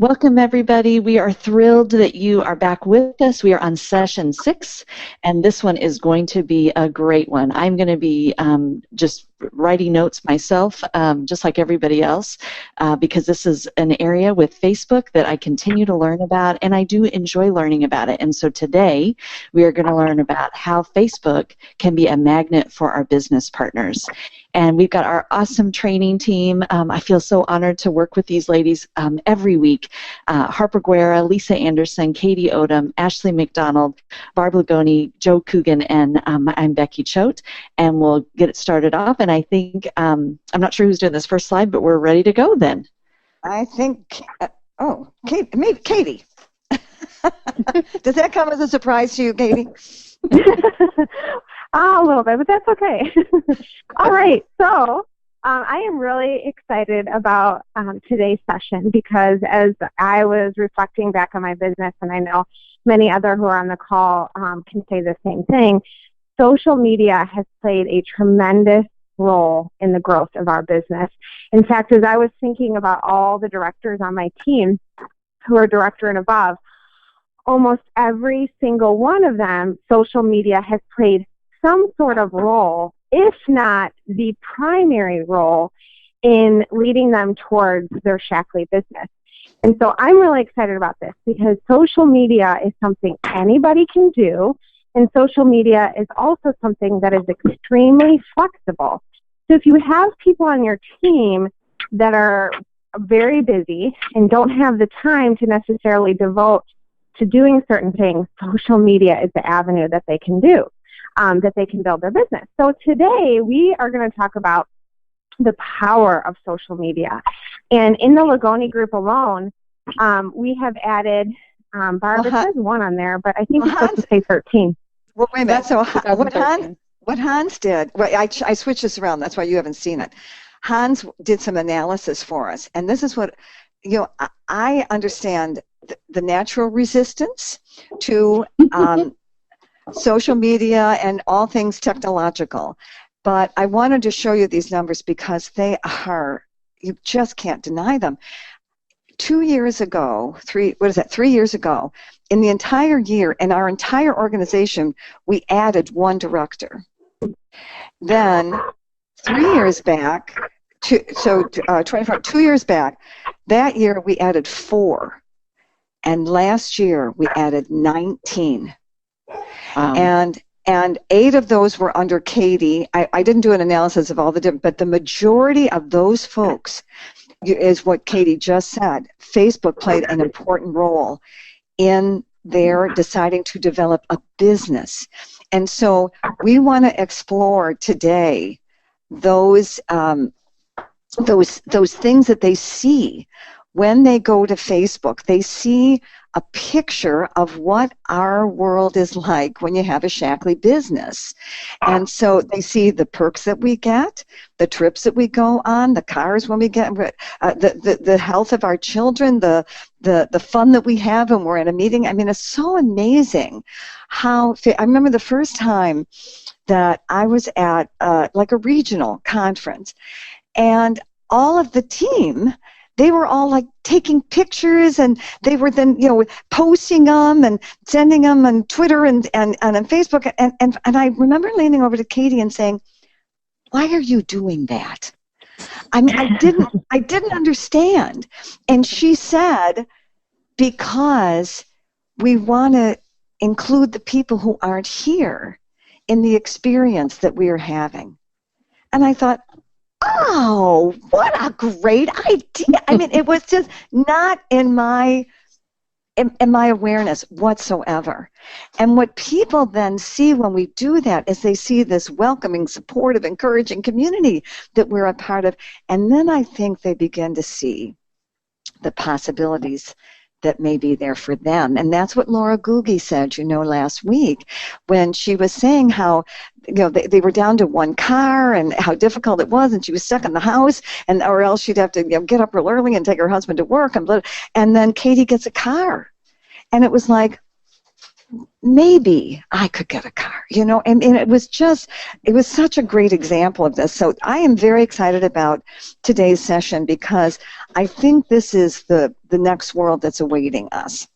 Welcome, everybody. We are thrilled that you are back with us. We are on session 6, and this one is going to be a great one. I'm going to be just writing notes myself, just like everybody else, because this is an area with Facebook that I continue to learn about, and I do enjoy learning about it. And so today, we are going to learn about how Facebook can be a magnet for our business partners. And we've got our awesome training team. I feel so honored to work with these ladies every week. Harper Guerra, Lisa Anderson, Katie Odom, Ashley McDonald, Barb Lagoni, Joe Coogan, and I'm Becky Choate. And we'll get it started off. And I think, I'm not sure who's doing this first slide, but we're ready to go then. I think, maybe Katie. Does that come as a surprise to you, Katie? A little bit, but that's okay. All right, so I am really excited about today's session because as I was reflecting back on my business, and I know many other who are on the call can say the same thing, social media has played a tremendous role in the growth of our business. In fact, as I was thinking about all the directors on my team who are director and above, almost every single one of them, social media has played some sort of role, if not the primary role, in leading them towards their Shackley business. And so I'm really excited about this because social media is something anybody can do, and social media is also something that is extremely flexible. So if you have people on your team that are very busy and don't have the time to necessarily devote to doing certain things, social media is the avenue that they can do. That they can build their business. So today we are going to talk about the power of social media. And in the Lagoni group alone, we have added, Barb, it says 1 on there, but I think it's supposed to say 13. Well, wait a minute. So what Hans did, I switched this around. That's why you haven't seen it. Hans did some analysis for us. And this is what, I understand the natural resistance to social media and all things technological. But I wanted to show you these numbers because they are, you just can't deny them. 2 years ago, 3 years ago, in the entire year, in our entire organization, we added 1 director. Then 3 years back, 2 years back, that year we added 4. And last year we added 19. And 8 of those were under Katie. I didn't do an analysis of all the different, but the majority of those folks is what Katie just said. Facebook played an important role in their deciding to develop a business. And so we want to explore today those things that they see when they go to Facebook. They see a picture of what our world is like when you have a Shackley business. And so they see the perks that we get, the trips that we go on, the cars when we get, the health of our children, the fun that we have when we're in a meeting. I mean, it's so amazing how, I remember the first time that I was at like a regional conference, and all of the team, they were all like taking pictures, and they were then, posting them and sending them on Twitter and on Facebook. And I remember leaning over to Katie and saying, "Why are you doing that?" I mean, I didn't understand. And she said, "Because we want to include the people who aren't here in the experience that we are having." And I thought, oh, what a great idea. I mean, it was just not in my awareness whatsoever. And what people then see when we do that is they see this welcoming, supportive, encouraging community that we're a part of. And then I think they begin to see the possibilities that may be there for them. And that's what Laura Googie said, last week when she was saying how, they were down to 1 car and how difficult it was, and she was stuck in the house, or else she'd have to get up real early and take her husband to work. And then Katie gets a car. And it was like, maybe I could get a car, and it was such a great example of this. So I am very excited about today's session because I think this is the next world that's awaiting us.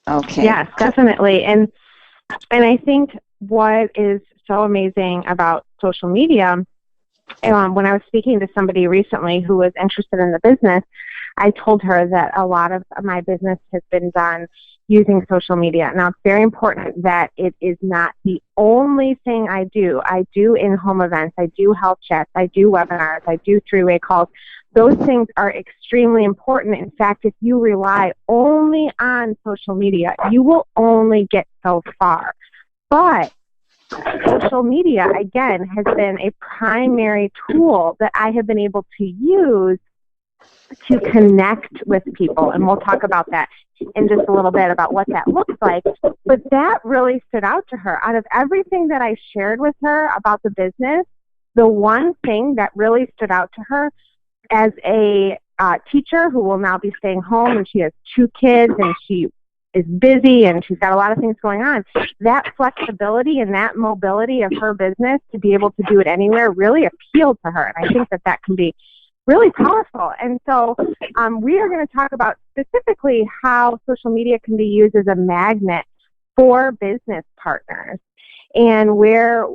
Okay. Yes, definitely. And I think what is so amazing about social media, when I was speaking to somebody recently who was interested in the business, I told her that a lot of my business has been done using social media. Now, it's very important that it is not the only thing I do. I do in-home events. I do health chats. I do webinars. I do three-way calls. Those things are extremely important. In fact, if you rely only on social media, you will only get so far. But social media, again, has been a primary tool that I have been able to use to connect with people. And we'll talk about that in just a little bit about what that looks like. But that really stood out to her. Out of everything that I shared with her about the business, the one thing that really stood out to her as a teacher who will now be staying home, and she has 2 kids and she is busy and she's got a lot of things going on, that flexibility and that mobility of her business to be able to do it anywhere really appealed to her. And I think that can be really powerful. And so we are going to talk about specifically how social media can be used as a magnet for business partners and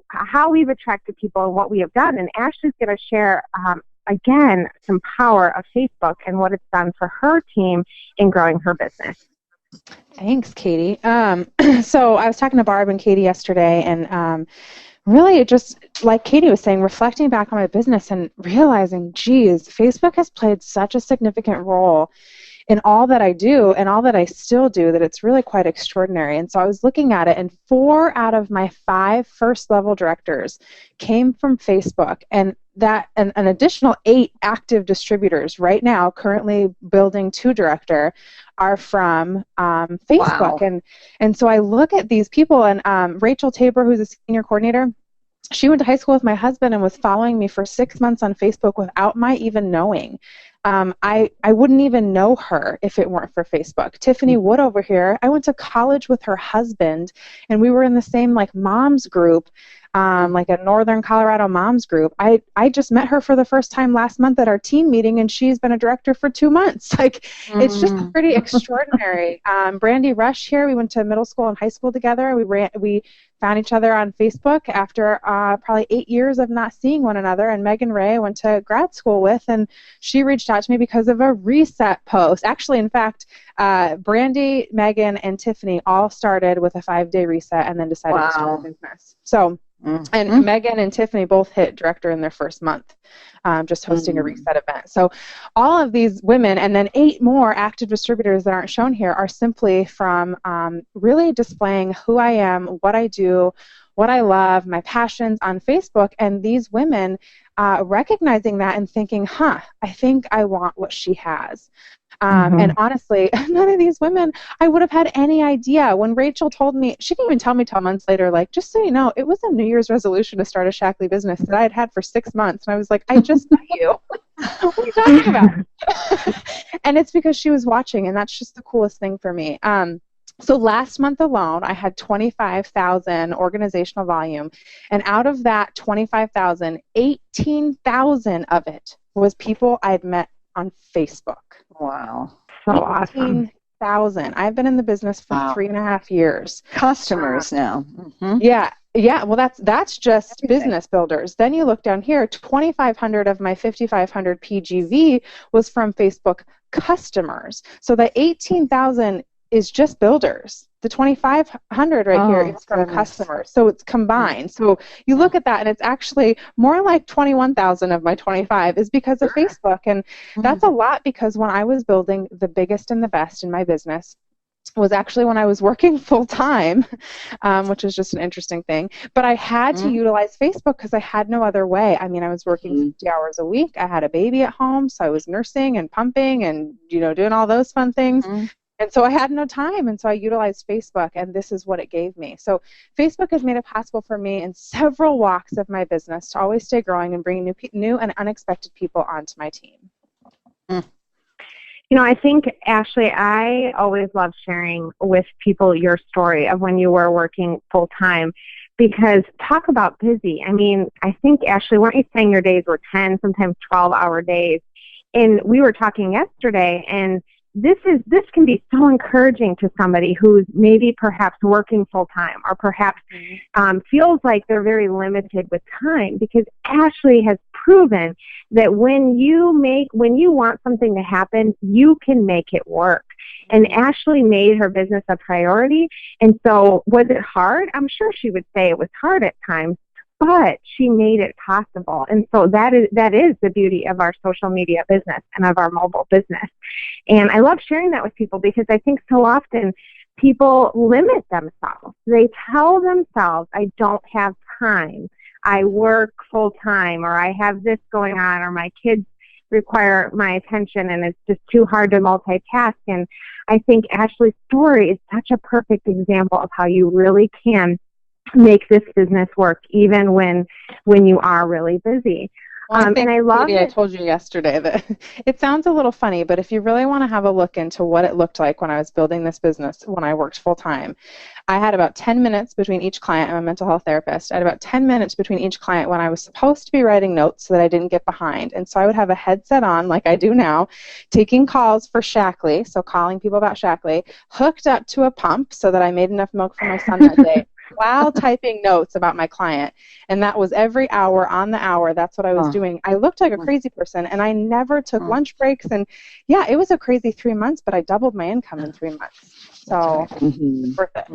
how we've attracted people and what we have done. And Ashley's going to share, again, some power of Facebook and what it's done for her team in growing her business. Thanks, Katie. So I was talking to Barb and Katie yesterday, and really, it just, like Katie was saying, reflecting back on my business and realizing, geez, Facebook has played such a significant role in all that I do and all that I still do that it's really quite extraordinary. And so I was looking at it, and 4 out of my 5 first-level directors came from Facebook, and that an additional 8 active distributors right now, currently building to director, are from Facebook. Wow. And so I look at these people, and Rachel Tabor, who's a senior coordinator, she went to high school with my husband and was following me for 6 months on Facebook without my even knowing. I wouldn't even know her if it weren't for Facebook. Tiffany Wood over here, I went to college with her husband, and we were in the same moms group, like a Northern Colorado moms group. I just met her for the first time last month at our team meeting, and she's been a director for 2 months. It's just pretty extraordinary. Brandy Rush here, we went to middle school and high school together. We found each other on Facebook after probably 8 years of not seeing one another. And Megan Ray I went to grad school with, and she reached out to me because of a reset post. Actually, in fact, Brandy, Megan, and Tiffany all started with a 5-day reset and then decided to start a business. So, and Megan and Tiffany both hit director in their first month, just hosting a reset event. So all of these women, and then 8 more active distributors that aren't shown here, are simply from really displaying who I am, what I do, what I love, my passions on Facebook, and these women recognizing that and thinking, I think I want what she has. And honestly, none of these women, I would have had any idea. When Rachel told me, she didn't even tell me till months later, just so you know, it was a New Year's resolution to start a Shackley business that I had for 6 months. And I was like, I just met you. What are you talking about? And it's because she was watching, and that's just the coolest thing for me. So last month alone, I had 25,000 organizational volume. And out of that 25,000, 18,000 of it was people I'd met on Facebook. Wow. So awesome. 18,000. I've been in the business for 3.5 years. Customers now. Yeah. Well, that's just business builders. Then you look down here, 2,500 of my 5,500 PGV was from Facebook customers. So the 18,000 is just builders. The 2,500 right here is from customers. So it's combined. So you look at that, and it's actually more like 21,000 of my 25 is because of Facebook. And that's a lot, because when I was building the biggest and the best in my business was actually when I was working full-time, which is just an interesting thing. But I had to utilize Facebook because I had no other way. I mean, I was working 50 hours a week. I had a baby at home, so I was nursing and pumping and, doing all those fun things. And so I had no time, and so I utilized Facebook, and this is what it gave me. So Facebook has made it possible for me in several walks of my business to always stay growing and bring new and unexpected people onto my team. I think, Ashley, I always love sharing with people your story of when you were working full time, because talk about busy. I mean, I think, Ashley, weren't you saying your days were 10, sometimes 12-hour days? And we were talking yesterday, and this can be so encouraging to somebody who's maybe perhaps working full time, or perhaps feels like they're very limited with time, because Ashley has proven that when you want something to happen, you can make it work. And Ashley made her business a priority. And so was it hard? I'm sure she would say it was hard at times, but she made it possible. And so that is the beauty of our social media business and of our mobile business. And I love sharing that with people, because I think so often people limit themselves. They tell themselves, I don't have time, I work full time, or I have this going on, or my kids require my attention and it's just too hard to multitask. And I think Ashley's story is such a perfect example of how you really can make this business work even when you are really busy. Well, And I love I told you yesterday that it sounds a little funny, but if you really want to have a look into what it looked like when I was building this business, when I worked full time, I had about 10 minutes between each client. I'm a mental health therapist. I had about 10 minutes between each client when I was supposed to be writing notes so that I didn't get behind. And so I would have a headset on, like I do now, taking calls for Shackley, so calling people about Shackley, hooked up to a pump so that I made enough milk for my son that day, while typing notes about my client. And that was every hour on the hour. That's what I was doing. I looked like a crazy person, and I never took lunch breaks. And yeah, it was a crazy 3 months, but I doubled my income in 3 months. So it's worth it.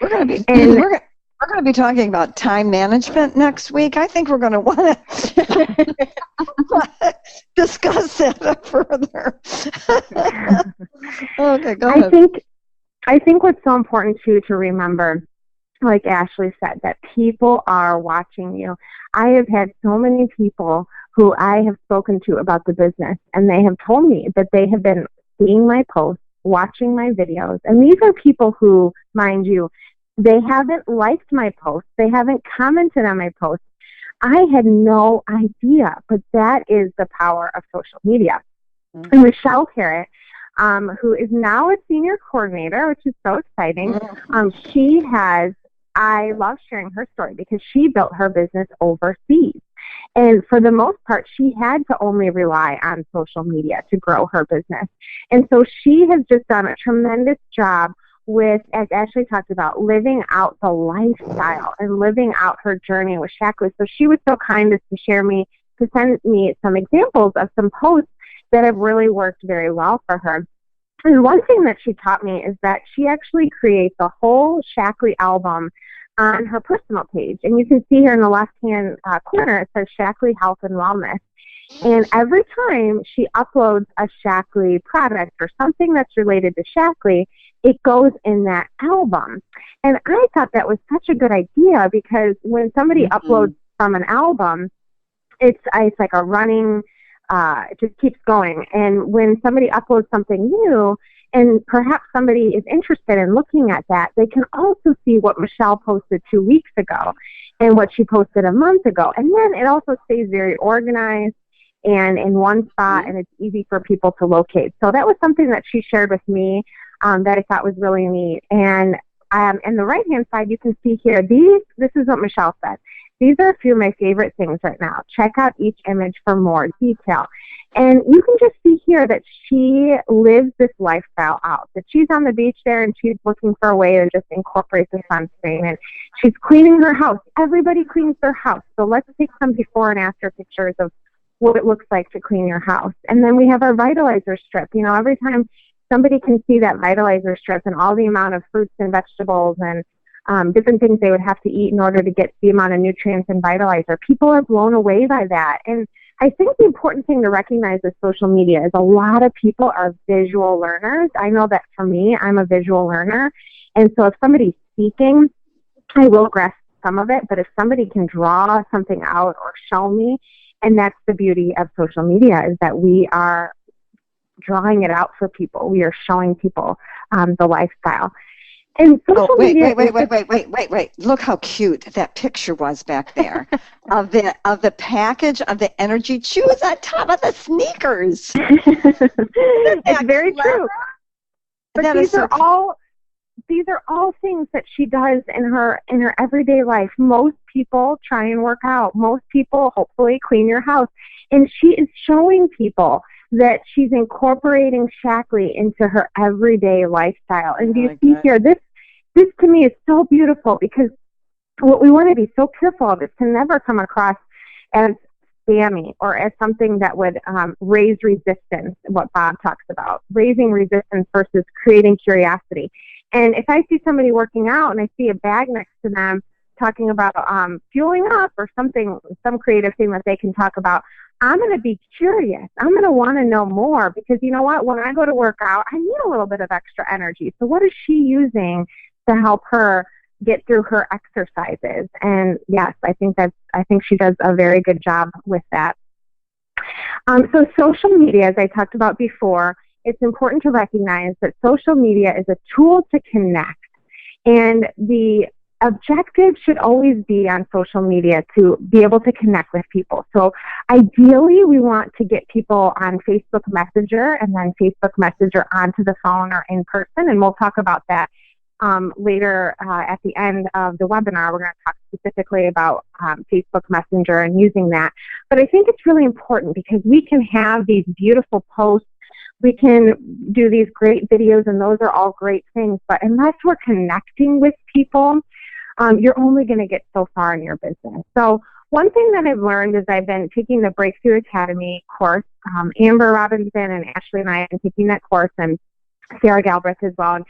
We're going to be talking about time management next week. I think we're going to want to discuss that further. Okay, go ahead. I think what's so important, too, to remember, like Ashley said, that people are watching you. I have had so many people who I have spoken to about the business, and they have told me that they have been seeing my posts, watching my videos. And these are people who, mind you, they haven't liked my posts. They haven't commented on my posts. I had no idea, but that is the power of social media. Mm-hmm. And Michelle Carrot, who is now a senior coordinator, which is so exciting. I love sharing her story because she built her business overseas. And for the most part, she had to only rely on social media to grow her business. And so she has just done a tremendous job with, as Ashley talked about, living out the lifestyle and living out her journey with Shackley. So she was so kind as to send me some examples of some posts that have really worked very well for her. And one thing that she taught me is that she actually creates a whole Shackley album on her personal page. And you can see here in the left-hand corner, it says Shackley Health and Wellness. And every time she uploads a Shackley product or something that's related to Shackley, it goes in that album. And I thought that was such a good idea, because when somebody uploads from an album, it's like a running, it just keeps going. And when somebody uploads something new, and perhaps somebody is interested in looking at that, they can also see what Michelle posted 2 weeks ago and what she posted a month ago. And then it also stays very organized and in one spot, and it's easy for people to locate. So that was something that she shared with me that I thought was really neat. And in the right-hand side, you can see here, this is what Michelle said. These are a few of my favorite things right now. Check out each image for more detail. And you can just see here that she lives this lifestyle out, that she's on the beach there and she's looking for a way to just incorporate the sunscreen. And she's cleaning her house. Everybody cleans their house. So let's take some before and after pictures of what it looks like to clean your house. And then we have our vitalizer strip. You know, every time somebody can see that vitalizer strip and all the amount of fruits and vegetables and different things they would have to eat in order to get the amount of nutrients and vitalizer, people are blown away by that. And I think the important thing to recognize with social media is a lot of people are visual learners. I know that for me, I'm a visual learner. And so if somebody's speaking, I will grasp some of it. But if somebody can draw something out or show me, and that's the beauty of social media, is that we are drawing it out for people. We are showing people the lifestyle. And social Oh, wait, media wait. Look how cute that picture was back there of the package of the energy chews on top of the sneakers. it's very true. But That is so these are all things that she does in her everyday life. Most people try and work out. Most people hopefully clean your house. And she is showing people that she's incorporating Shaklee into her everyday lifestyle. And do you see here, this to me is so beautiful, because what we want to be so careful of is to never come across as spammy or as something that would raise resistance, what Bob talks about, raising resistance versus creating curiosity. And if I see somebody working out and I see a bag next to them talking about fueling up or something, some creative thing that they can talk about, I'm going to be curious. I'm going to want to know more, because you know what? When I go to work out, I need a little bit of extra energy. So what is she using to help her get through her exercises? And yes, I think she does a very good job with that. So social media, as I talked about before, it's important to recognize that social media is a tool to connect. And the objective should always be on social media to be able to connect with people. So ideally, we want to get people on Facebook Messenger and then Facebook Messenger onto the phone or in person. And we'll talk about that later at the end of the webinar. We're going to talk specifically about Facebook Messenger and using that. But I think it's really important, because we can have these beautiful posts, we can do these great videos, and those are all great things. But unless we're connecting with people, you're only going to get so far in your business. So one thing that I've learned is I've been taking the Breakthrough Academy course. Amber Robinson and Ashley and I have been taking that course, and Sarah Galbraith as well.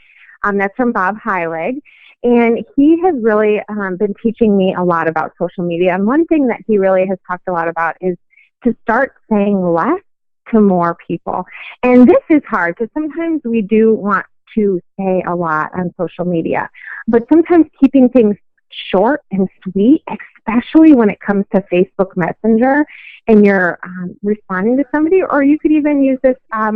That's from Bob Heilig. And he has really been teaching me a lot about social media. And one thing that he really has talked a lot about is to start saying less to more people. And this is hard, because sometimes we do want to say a lot on social media, but sometimes keeping things short and sweet, especially when it comes to Facebook Messenger and you're responding to somebody, or you could even use this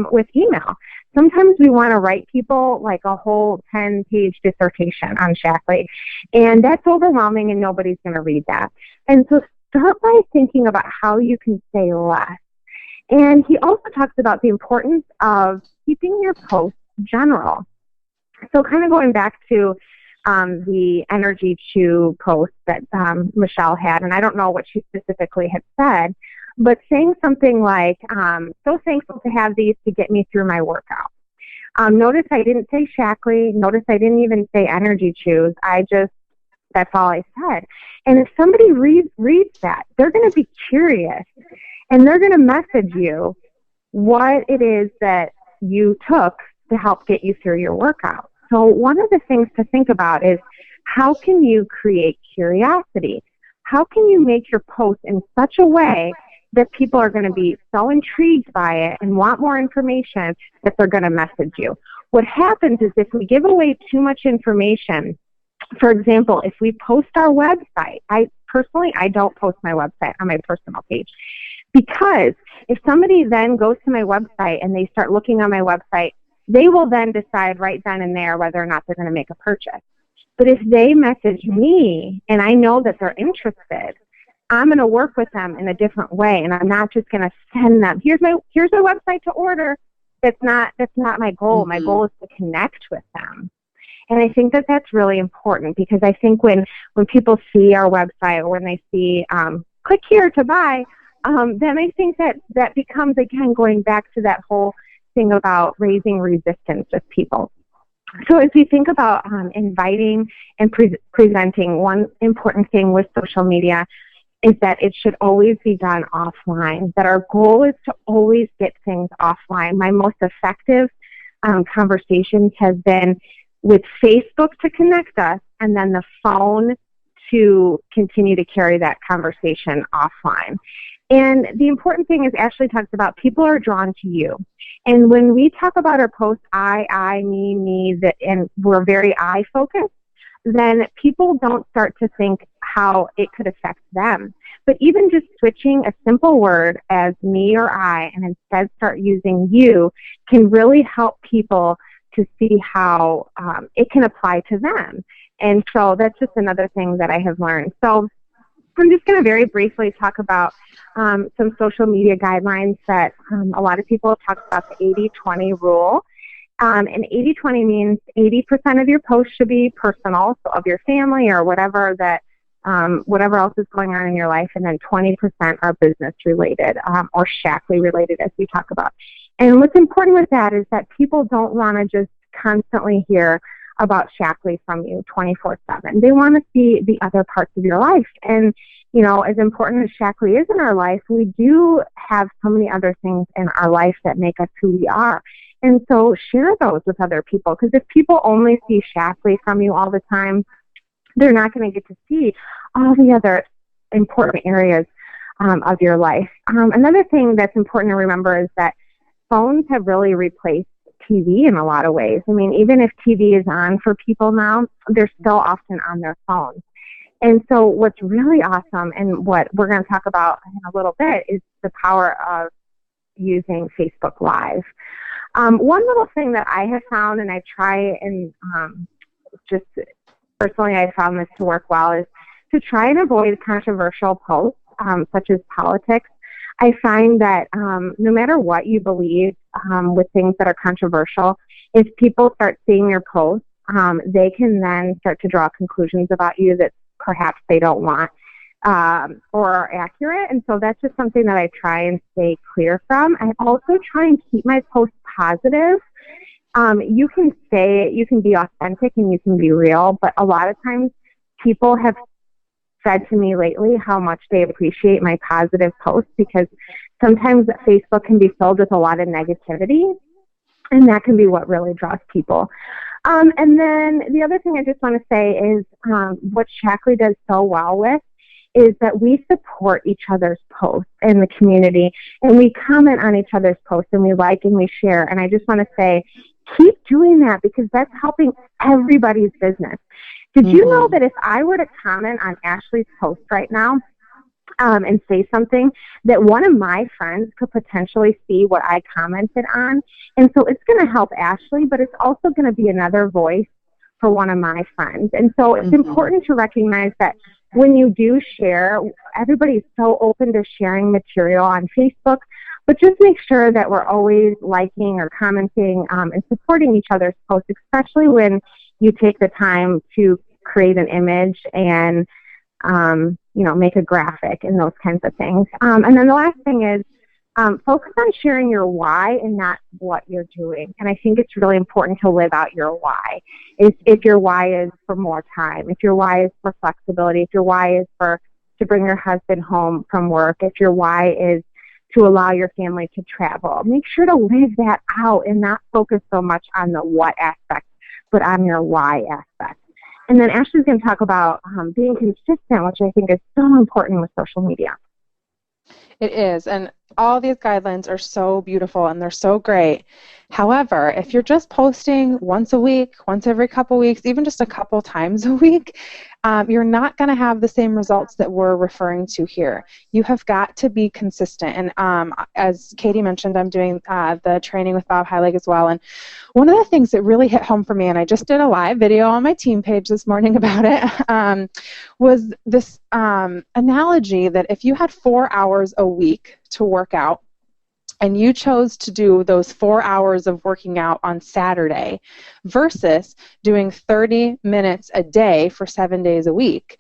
with email. Sometimes we want to write people like a whole 10-page dissertation on Shaklee, and that's overwhelming, and nobody's going to read that. And so start by thinking about how you can say less. And he also talks about the importance of keeping your posts general. So kind of going back to the Energy Chew post that Michelle had, and I don't know what she specifically had said, but saying something like, so thankful to have these to get me through my workout. Notice I didn't say Shaklee. Notice I didn't even say Energy Chews. That's all I said. And if somebody reads that, they're going to be curious, and they're going to message you what it is that you took to help get you through your workout. So one of the things to think about is, how can you create curiosity? How can you make your post in such a way that people are going to be so intrigued by it and want more information that they're going to message you? What happens is, if we give away too much information, for example, if we post our website, I don't post my website on my personal page, because if somebody then goes to my website and they start looking on my website, they will then decide right then and there whether or not they're going to make a purchase. But if they message me and I know that they're interested, I'm going to work with them in a different way, and I'm not just going to send them, here's my website to order. That's not my goal. Mm-hmm. My goal is to connect with them. And I think that that's really important, because I think when people see our website, or when they see click here to buy, then I think that becomes, again, going back to that whole thing about raising resistance with people. So as we think about inviting and presenting, one important thing with social media is that it should always be done offline, that our goal is to always get things offline. My most effective conversations have been with Facebook to connect us, and then the phone to continue to carry that conversation offline. And the important thing is, Ashley talks about, people are drawn to you. And when we talk about our posts, I, me, and we're very I-focused, then people don't start to think how it could affect them. But even just switching a simple word as me or I, and instead start using you, can really help people to see how it can apply to them. And so that's just another thing that I have learned. So I'm just going to very briefly talk about some social media guidelines that a lot of people talk about, the 80-20 rule. And 80-20 means 80% of your posts should be personal, so of your family or whatever else is going on in your life, and then 20% are business related or Shackley related, as we talk about. And what's important with that is that people don't want to just constantly hear about Shackley from you 24/7. They want to see the other parts of your life. And, you know, as important as Shackley is in our life, we do have so many other things in our life that make us who we are. And so share those with other people, because if people only see Shackley from you all the time, they're not going to get to see all the other important areas of your life. Another thing that's important to remember is that phones have really replaced TV in a lot of ways. I mean, even if TV is on for people now, they're still often on their phones. And so what's really awesome, and what we're going to talk about in a little bit, is the power of using Facebook Live. One little thing that I have found, and I try and just personally I found this to work well, is to try and avoid controversial posts such as politics. I find that no matter what you believe with things that are controversial, if people start seeing your posts, they can then start to draw conclusions about you that perhaps they don't want or are accurate. And so that's just something that I try and stay clear from. I also try and keep my posts positive. You can be authentic and you can be real, but a lot of times people have said to me lately how much they appreciate my positive posts, because sometimes Facebook can be filled with a lot of negativity, and that can be what really draws people. And then the other thing I just want to say is what Shackley does so well with is that we support each other's posts in the community, and we comment on each other's posts, and we like and we share. And I just want to say, keep doing that, because that's helping everybody's business. Did you know that if I were to comment on Ashley's post right now and say something, that one of my friends could potentially see what I commented on? And so it's going to help Ashley, but it's also going to be another voice for one of my friends. And so it's important to recognize that when you do share, everybody's so open to sharing material on Facebook, but just make sure that we're always liking or commenting and supporting each other's posts, especially when you take the time to create an image and, make a graphic and those kinds of things. And then the last thing is focus on sharing your why and not what you're doing. And I think it's really important to live out your why. If your why is for more time, if your why is for flexibility, if your why is to bring your husband home from work, if your why is to allow your family to travel, make sure to live that out and not focus so much on the what aspect, but on your why aspect. And then Ashley's going to talk about being consistent, which I think is so important with social media. It is, and all these guidelines are so beautiful and they're so great. However, if you're just posting once a week, once every couple weeks, even just a couple times a week, you're not going to have the same results that we're referring to here. You have got to be consistent. And as Katie mentioned, I'm doing the training with Bob Heilig as well. And one of the things that really hit home for me, and I just did a live video on my team page this morning about it, was this analogy that if you had 4 hours a week to work out, and you chose to do those 4 hours of working out on Saturday versus doing 30 minutes a day for 7 days a week,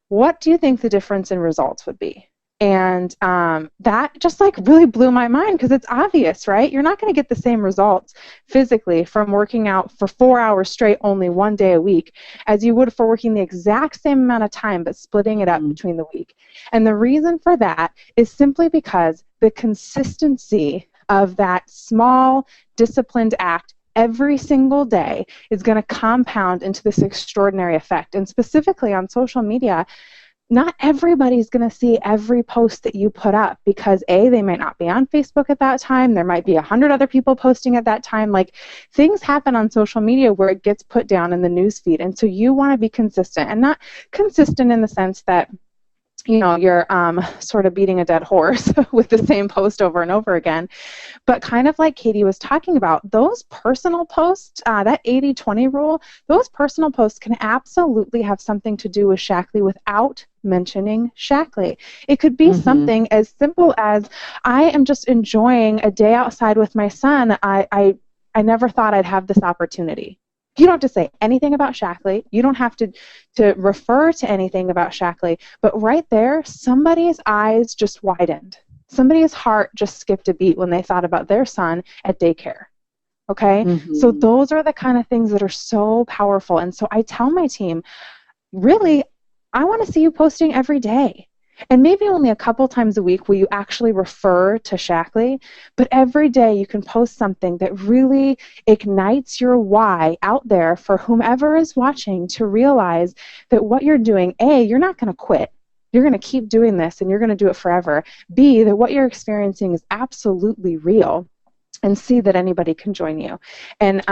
what do you think the difference in results would be? And that just really blew my mind, because it's obvious, right? You're not going to get the same results physically from working out for 4 hours straight only 1 day a week as you would for working the exact same amount of time but splitting it up between the week. And the reason for that is simply because the consistency of that small, disciplined act every single day is going to compound into this extraordinary effect. And specifically on social media, not everybody's going to see every post that you put up, because A, they might not be on Facebook at that time. There might be 100 other people posting at that time. Things happen on social media where it gets put down in the news feed. And so you want to be consistent, and not consistent in the sense that you're sort of beating a dead horse with the same post over and over again. But kind of like Katie was talking about, those personal posts, that 80-20 rule, those personal posts can absolutely have something to do with Shaklee without mentioning Shaklee. It could be something as simple as, I am just enjoying a day outside with my son. I never thought I'd have this opportunity. You don't have to say anything about Shaklee. You don't have to refer to anything about Shaklee. But right there, somebody's eyes just widened. Somebody's heart just skipped a beat when they thought about their son at daycare. Okay? So those are the kind of things that are so powerful. And so I tell my team, really, I want to see you posting every day. And maybe only a couple times a week will you actually refer to Shaklee, but every day you can post something that really ignites your why out there for whomever is watching to realize that what you're doing, A, you're not going to quit. You're going to keep doing this and you're going to do it forever. B, that what you're experiencing is absolutely real. And C, that anybody can join you. And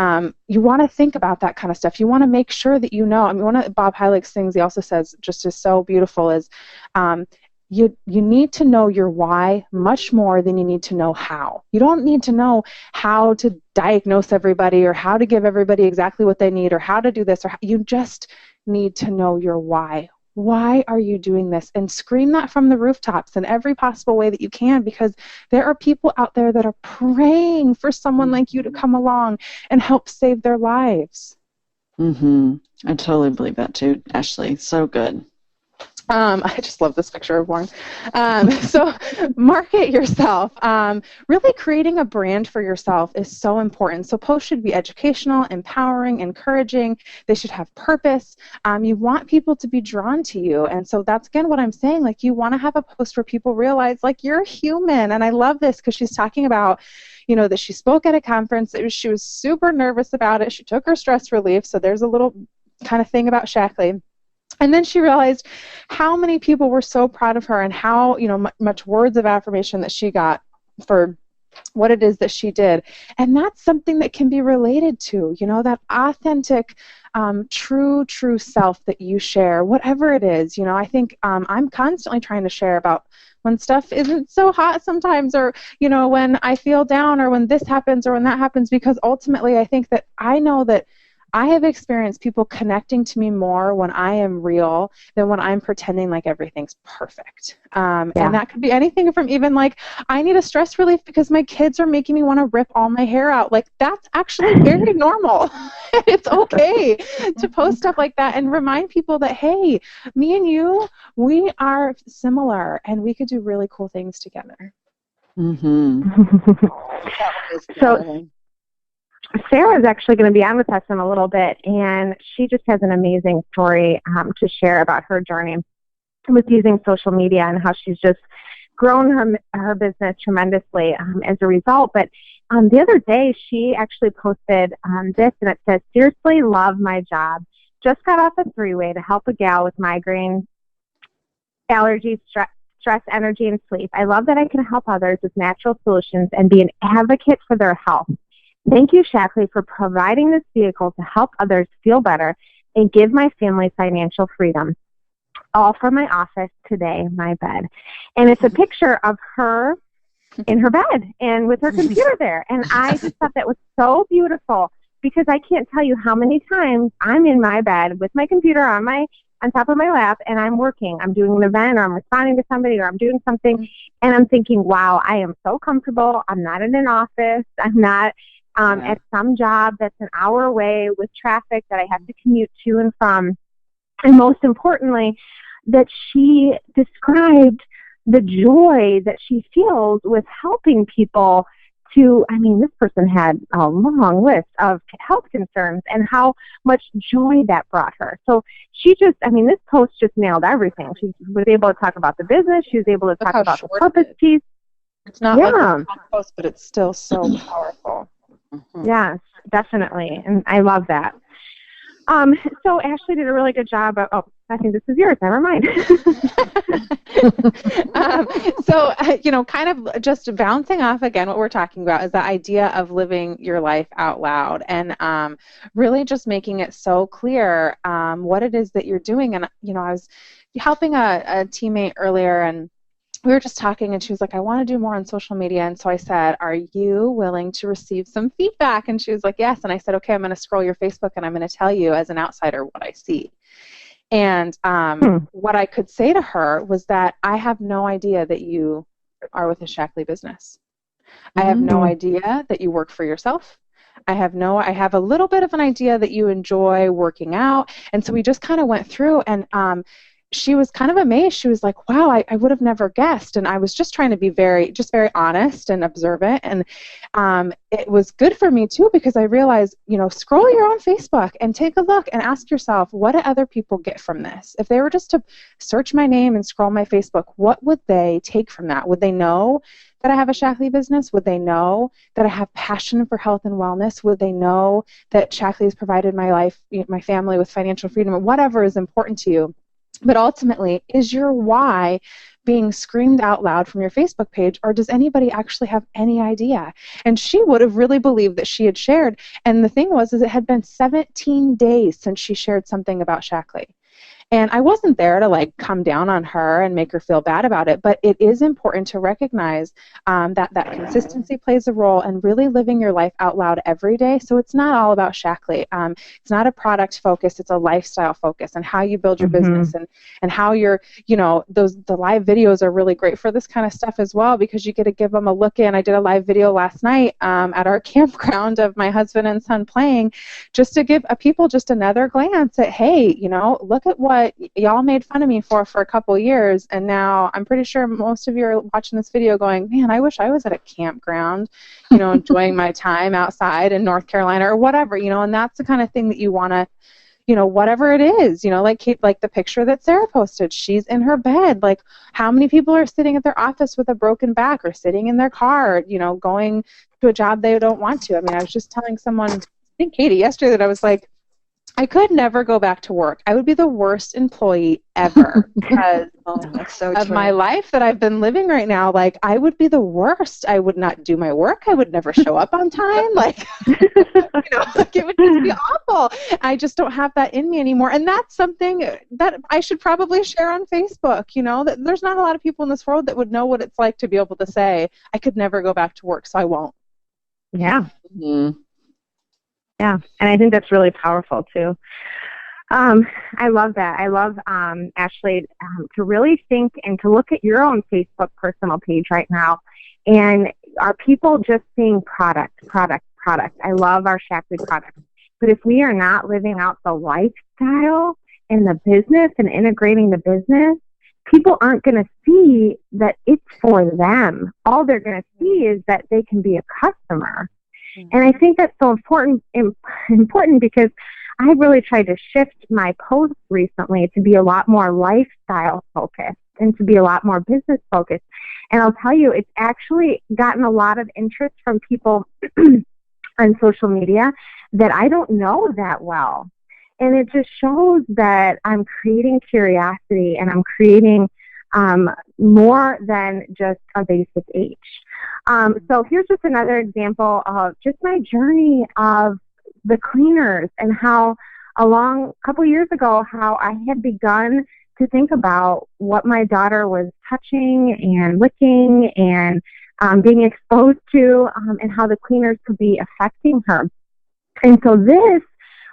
you want to think about that kind of stuff. You want to make sure that you know. I mean, one of Bob Heilig's things he also says, just is so beautiful, is you need to know your why much more than you need to know how. You don't need to know how to diagnose everybody or how to give everybody exactly what they need or how to do this. You just need to know your why. Why are you doing this? And scream that from the rooftops in every possible way that you can, because there are people out there that are praying for someone like you to come along and help save their lives. I totally believe that too, Ashley. So good. I just love this picture of Warren. So market yourself. Really creating a brand for yourself is so important. So posts should be educational, empowering, encouraging. They should have purpose. You want people to be drawn to you. And so that's, again, what I'm saying. Like, you want to have a post where people realize, like, you're human. And I love this because she's talking about, that she spoke at a conference. She was super nervous about it. She took her stress relief. So there's a little kind of thing about Shaklee. And then she realized how many people were so proud of her and how, much words of affirmation that she got for what it is that she did. And that's something that can be related to, that authentic, true self that you share, whatever it is. I think I'm constantly trying to share about when stuff isn't so hot sometimes, or, when I feel down, or when this happens or when that happens, because ultimately I think that I know that I have experienced people connecting to me more when I am real than when I'm pretending like everything's perfect. And that could be anything from even like, I need a stress relief because my kids are making me want to rip all my hair out. Like, that's actually very normal. It's okay to post stuff like that and remind people that, hey, me and you, we are similar and we could do really cool things together. So Sarah's actually going to be on with us in a little bit, and she just has an amazing story to share about her journey with using social media and how she's just grown her business tremendously as a result. But the other day, she actually posted this, and it says, "Seriously love my job. Just got off a 3-way to help a gal with migraine, allergies, stress, energy, and sleep. I love that I can help others with natural solutions and be an advocate for their health. Thank you, Shaklee, for providing this vehicle to help others feel better and give my family financial freedom. All from my office today, my bed." And it's a picture of her in her bed and with her computer there. And I just thought that was so beautiful, because I can't tell you how many times I'm in my bed with my computer on top of my lap, and I'm working. I'm doing an event, or I'm responding to somebody, or I'm doing something, and I'm thinking, wow, I am so comfortable. I'm not in an office. I'm not at some job that's an hour away with traffic that I have to commute to and from. And most importantly, that she described the joy that she feels with helping people this person had a long list of health concerns and how much joy that brought her. So she just, this post just nailed everything. She was able to talk about the business. She was able to talk about the purpose piece. It's not like a post, but it's still so powerful. Yes, definitely. And I love that. So Ashley did a really good job of, I think this is yours. Never mind. Kind of just bouncing off again, what we're talking about is the idea of living your life out loud and really just making it so clear what it is that you're doing. And, I was helping a teammate earlier, and we were just talking, and she was like, I want to do more on social media. And so I said, are you willing to receive some feedback? And she was like, yes. And I said, okay, I'm going to scroll your Facebook, and I'm going to tell you as an outsider what I see. And what I could say to her was that I have no idea that you are with a Shackley business. I have no idea that you work for yourself. I have a little bit of an idea that you enjoy working out. And so we just kind of went through, and she was kind of amazed. She was like, wow, I would have never guessed. And I was just trying to be very honest and observant. And it was good for me too, because I realized, scroll your own Facebook and take a look and ask yourself, what do other people get from this? If they were just to search my name and scroll my Facebook, what would they take from that? Would they know that I have a Shackley business? Would they know that I have passion for health and wellness? Would they know that Shackley has provided my life, my family with financial freedom, or whatever is important to you? But ultimately, is your why being screamed out loud from your Facebook page, or does anybody actually have any idea? And she would have really believed that she had shared. And the thing was, it had been 17 days since she shared something about Shackley. And I wasn't there to come down on her and make her feel bad about it, but it is important to recognize that consistency plays a role in really living your life out loud every day. So it's not all about Shackley. It's not a product focus, it's a lifestyle focus, and how you build your business, and how you're, the live videos are really great for this kind of stuff as well, because you get to give them a look in. I did a live video last night at our campground of my husband and son playing, just to give people just another glance at, hey, look at what y'all made fun of me for a couple years, and now I'm pretty sure most of you are watching this video going, man, I wish I was at a campground, enjoying my time outside in North Carolina or whatever, and that's the kind of thing that you want to, whatever it is, like the picture that Sarah posted, she's in her bed. Like, how many people are sitting at their office with a broken back, or sitting in their car, going to a job they don't want to? I mean, I was just telling someone, I think Katie, yesterday, that I was like, I could never go back to work. I would be the worst employee ever because that's so of true. my life that I've been living right now. I would be the worst. I would not do my work. I would never show up on time. It would just be awful. I just don't have that in me anymore. And that's something that I should probably share on Facebook. That there's not a lot of people in this world that would know what it's like to be able to say, I could never go back to work, so I won't. Yeah. Yeah, and I think that's really powerful too. I love that. I love, Ashley, to really think and to look at your own Facebook personal page right now. And are people just seeing product? I love our Shackley products. But if we are not living out the lifestyle and the business and integrating the business, people aren't going to see that it's for them. All they're going to see is that they can be a customer. And I think that's so important because I really tried to shift my posts recently to be a lot more lifestyle focused and to be a lot more business focused. And I'll tell you, it's actually gotten a lot of interest from people on social media that I don't know that well. And it just shows that I'm creating curiosity, and I'm creating more than just a basic H. So here's just another example of just my journey of the cleaners, and how a couple years ago, how I had begun to think about what my daughter was touching and licking and being exposed to, and how the cleaners could be affecting her. And so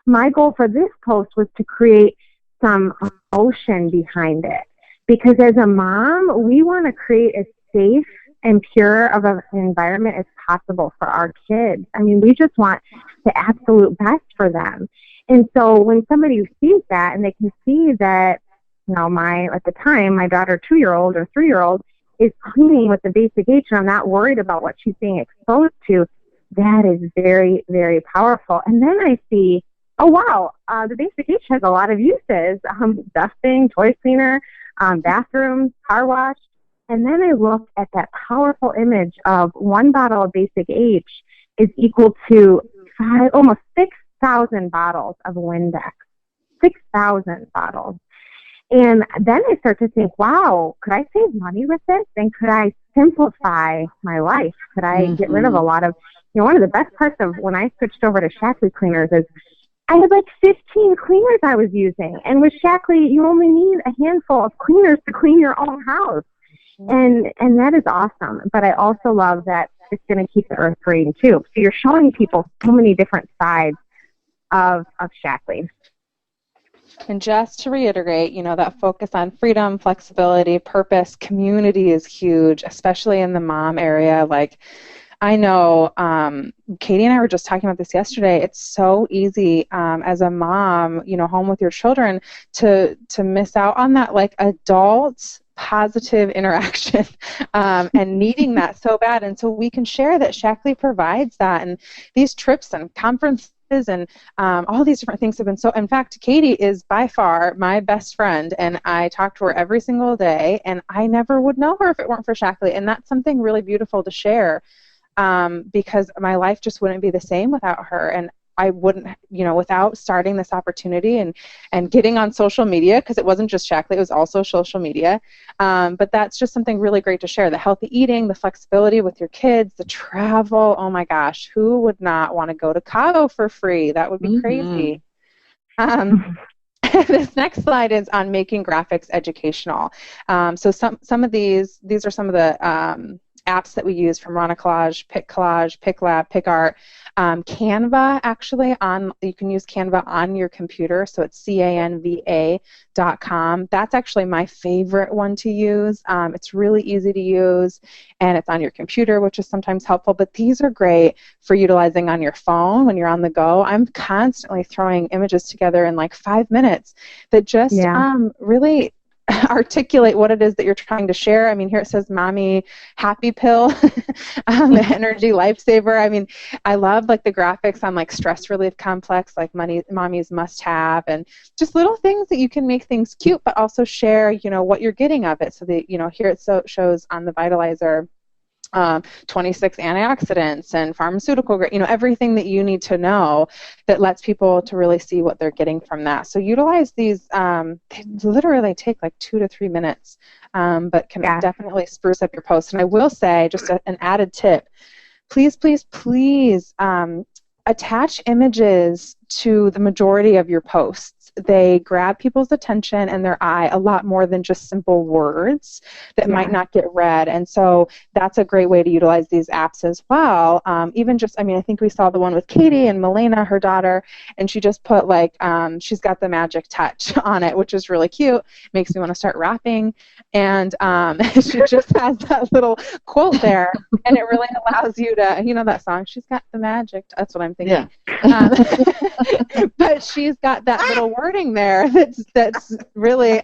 my goal for this post was to create some emotion behind it. Because as a mom, we want to create as safe and pure of an environment as possible for our kids. I mean, we just want the absolute best for them. And so when somebody sees that, and they can see that, at the time, my daughter 2-year-old or 3-year-old is cleaning with the basic H, and I'm not worried about what she's being exposed to, that is very, very powerful. And then I see, oh, wow, the basic H has a lot of uses, dusting, toy cleaner, bathrooms, car wash. And then I looked at that powerful image of 1 bottle of basic H is equal to almost 6,000 bottles of Windex. 6,000 bottles. And then I start to think, wow, could I save money with this? And could I simplify my life? Could I get rid of a lot of, one of the best parts of when I switched over to Shackley cleaners is I had like 15 cleaners I was using. And with Shackley, you only need a handful of cleaners to clean your own house. And that is awesome. But I also love that it's going to keep the earth green too. So you're showing people so many different sides of Shackley. And just to reiterate, that focus on freedom, flexibility, purpose, community is huge, especially in the mom area. Like, I know Katie and I were just talking about this yesterday. It's so easy as a mom, home with your children, to miss out on that like adult positive interaction and needing that so bad. And so we can share that Shackley provides that, and these trips and conferences and all these different things have been so. In fact, Katie is by far my best friend, and I talk to her every single day, and I never would know her if it weren't for Shackley. And that's something really beautiful to share, because my life just wouldn't be the same without her. And I wouldn't, without starting this opportunity and getting on social media, because it wasn't just Shackley, it was also social media. But that's just something really great to share. The healthy eating, the flexibility with your kids, the travel. Oh my gosh, who would not want to go to Cabo for free? That would be crazy. This next slide is on making graphics educational. So some of these are some of the apps that we use from Collage, PicLab, PicArt. Canva, actually, you can use Canva on your computer, so it's canva.com. That's actually my favorite one to use. It's really easy to use, and it's on your computer, which is sometimes helpful, but these are great for utilizing on your phone when you're on the go. I'm constantly throwing images together in like 5 minutes that just really articulate what it is that you're trying to share. I mean, here it says Mommy Happy Pill, the Energy Lifesaver. I mean, I love like the graphics on like Stress Relief Complex, like Mommy's Must Have, and just little things that you can make things cute, but also share, what you're getting of it. So that, here it shows on the Vitalizer 26 antioxidants and pharmaceutical grade, everything that you need to know that lets people to really see what they're getting from that. So utilize these. They literally take like 2 to 3 minutes, but can definitely spruce up your post. And I will say, just an added tip, please attach images to the majority of your posts. They grab people's attention and their eye a lot more than just simple words that might not get read. And so that's a great way to utilize these apps as well. Even just, I think we saw the one with Katie and Milena, her daughter, and she just put like, she's got the magic touch on it, which is really cute. Makes me want to start rapping. And she just has that little quote there, and it really allows you to, that song, she's got the magic. That's what I'm thinking. Yeah. But she's got that little wording there that's really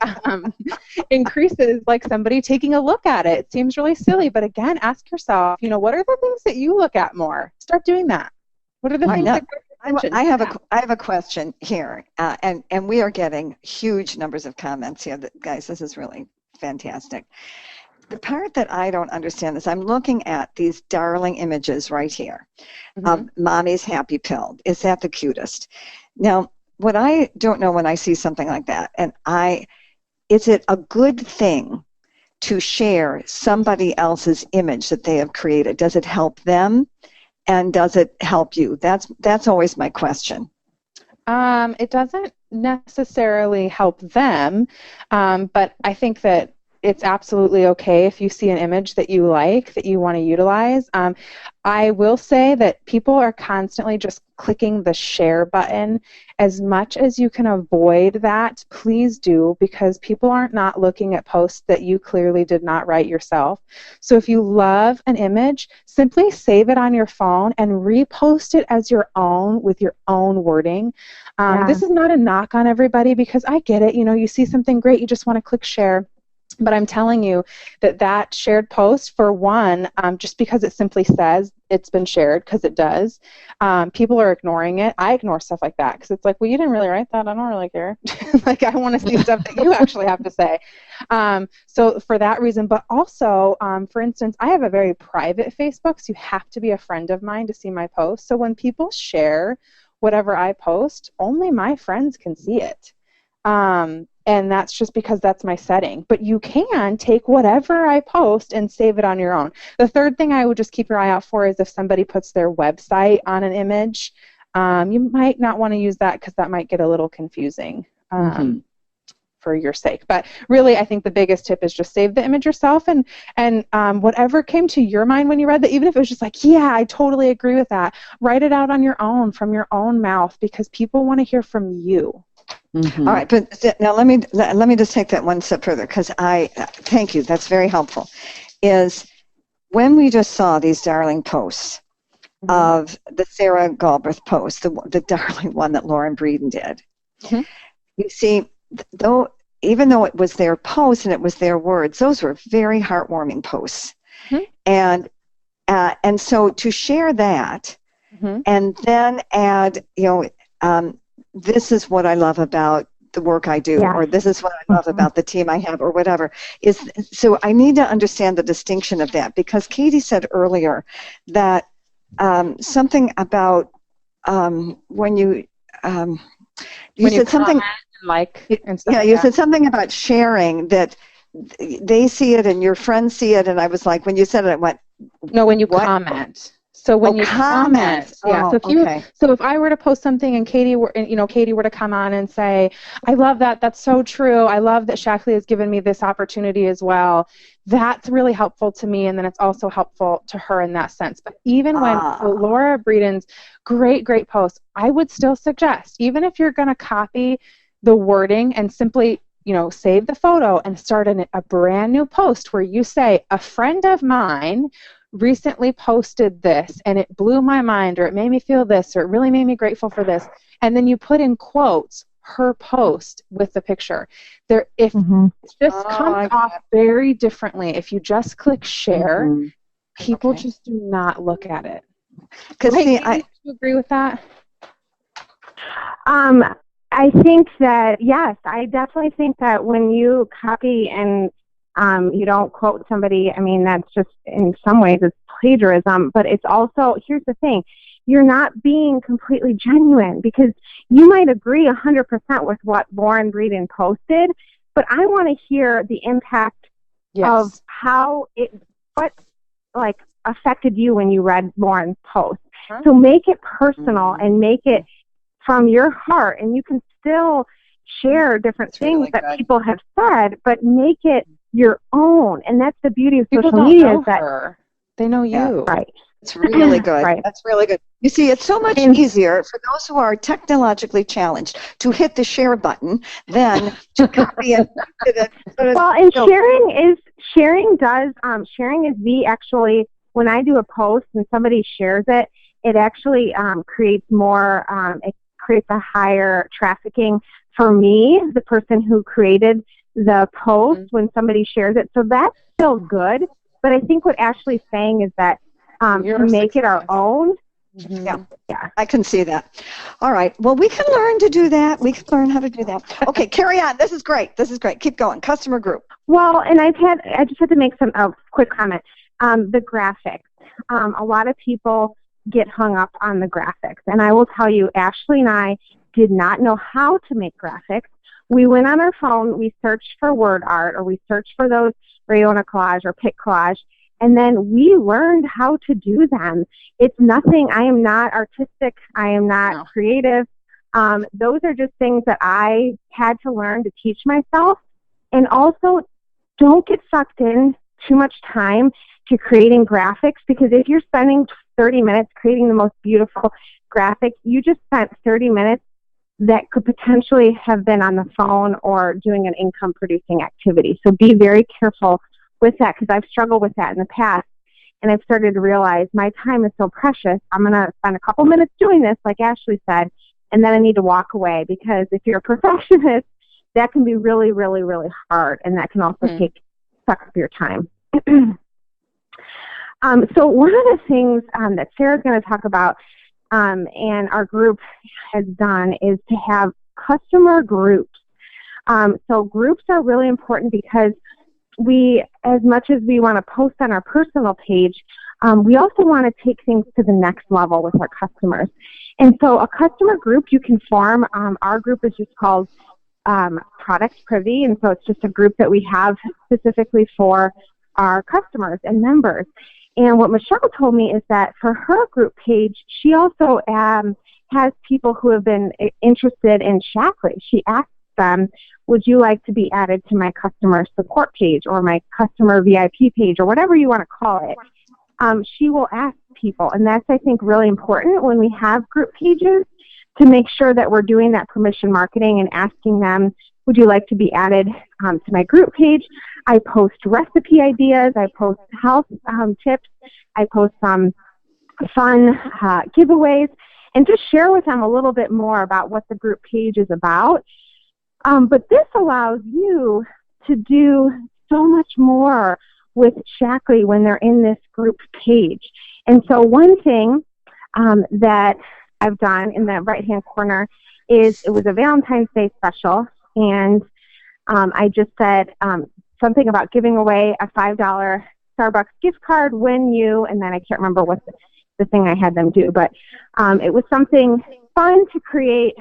increases like somebody taking a look at it. It seems really silly, but again, ask yourself, what are the things that you look at more? Start doing that. What are the things that I have a question here, and we are getting huge numbers of comments here. Guys, this is really fantastic. The part that I don't understand is I'm looking at these darling images right here of Mommy's Happy Pill. Is that the cutest? Now, what I don't know when I see something like that, is it a good thing to share somebody else's image that they have created? Does it help them, and does it help you? That's always my question. It doesn't necessarily help them, but I think that it's absolutely okay if you see an image that you like, that you want to utilize. I will say that people are constantly just clicking the share button. As much as you can avoid that, please do, because people aren't not looking at posts that you clearly did not write yourself. So if you love an image, simply save it on your phone and repost it as your own with your own wording. This is not a knock on everybody, because I get it. You see something great, you just want to click share. But I'm telling you that shared post, for one, just because it simply says it's been shared, because it does, people are ignoring it. I ignore stuff like that because it's like, well, you didn't really write that. I don't really care. Like, I want to see stuff that you actually have to say. So for that reason, but also, for instance, I have a very private Facebook, so you have to be a friend of mine to see my posts. So when people share whatever I post, only my friends can see it. And that's just because that's my setting. But you can take whatever I post and save it on your own. The third thing I would just keep your eye out for is if somebody puts their website on an image. you might not want to use that because that might get a little confusing. For your sake. But really, I think the biggest tip is just save the image yourself, and whatever came to your mind when you read that, even if it was just like, yeah, I totally agree with that, write it out on your own, from your own mouth, because people want to hear from you. All right, but now let me just take that one step further, because thank you, that's very helpful. Is when we just saw these darling posts of the Sarah Galbraith post, the darling one that Lauren Breeden did, you see, even though it was their post and it was their words, those were very heartwarming posts. And so to share that and then add, this is what I love about the work I do, or this is what I love about the team I have, or whatever, so I need to understand the distinction of that, because Katie said earlier that something about when you said something and stuff you said something about sharing, that they see it and your friends see it, and I was like, when you said it, I went, no, when you comment. So when you comment, so if I were to post something and Katie were to come on and say, I love that, that's so true, I love that Shackley has given me this opportunity as well, that's really helpful to me, and then it's also helpful to her in that sense. But even when Laura Breeden's great post, I would still suggest, even if you're going to copy the wording and simply, save the photo and start a brand new post where you say, a friend of mine recently posted this and it blew my mind, or it made me feel this, or it really made me grateful for this, and then you put in quotes her post with the picture. If this comes off very differently if you just click share, people just do not look at it. Because do you agree with that? I think that, yes, I definitely think that when you copy and you don't quote somebody, I mean, that's just, in some ways, it's plagiarism, but it's also, here's the thing, you're not being completely genuine, because you might agree 100% with what Lauren Breeden posted, but I want to hear the impact of how what affected you when you read Lauren's post. So make it personal and make it from your heart, and you can still share different things that people have said, but make it your own. And that's the beauty of social media, is that they know you. Right. It's really good. Right. That's really good. You see, it's so much easier for those who are technologically challenged to hit the share button than to copy it. Well, and sharing is actually, when I do a post and somebody shares it, it actually creates more, it creates a higher trafficking for me, the person who created the post, when somebody shares it. So that's still good. But I think what Ashley's saying is that to make it our own. Yeah, I can see that. All right. Well, we can learn to do that. We can learn how to do that. Okay, carry on. This is great. Keep going. Customer group. Well, and I just had to make a quick comment. The graphics. A lot of people get hung up on the graphics. And I will tell you, Ashley and I did not know how to make graphics. We went on our phone, we searched for word art, or we searched for those Rayona collage or Pic collage, and then we learned how to do them. It's nothing, I am not artistic, I am not creative. Those are just things that I had to learn to teach myself. And also, don't get sucked in too much time to creating graphics, because if you're spending 30 minutes creating the most beautiful graphic, you just spent 30 minutes that could potentially have been on the phone or doing an income producing activity. So be very careful with that, because I've struggled with that in the past, and I've started to realize my time is so precious. I'm going to spend a couple minutes doing this, like Ashley said, and then I need to walk away, because if you're a perfectionist, that can be really, really, really hard, and that can also suck up your time. So one of the things that Sarah's going to talk about and our group has done is to have customer groups. So groups are really important, because we, as much as we want to post on our personal page, we also want to take things to the next level with our customers. And so a customer group you can form, our group is just called Product Privy, and so it's just a group that we have specifically for our customers and members. And what Michelle told me is that for her group page, she also has people who have been interested in Shackley. She asks them, would you like to be added to my customer support page or my customer VIP page or whatever you want to call it? She will ask people, and that's, I think, really important when we have group pages, to make sure that we're doing that permission marketing and asking them, would you like to be added to my group page? I post recipe ideas. I post health tips. I post some fun giveaways, and just share with them a little bit more about what the group page is about. But this allows you to do so much more with Shackley when they're in this group page. And so one thing that I've done in the right-hand corner is, it was a Valentine's Day special, and I just said something about giving away a $5 Starbucks gift card when you, and then I can't remember what the thing I had them do, but it was something fun to create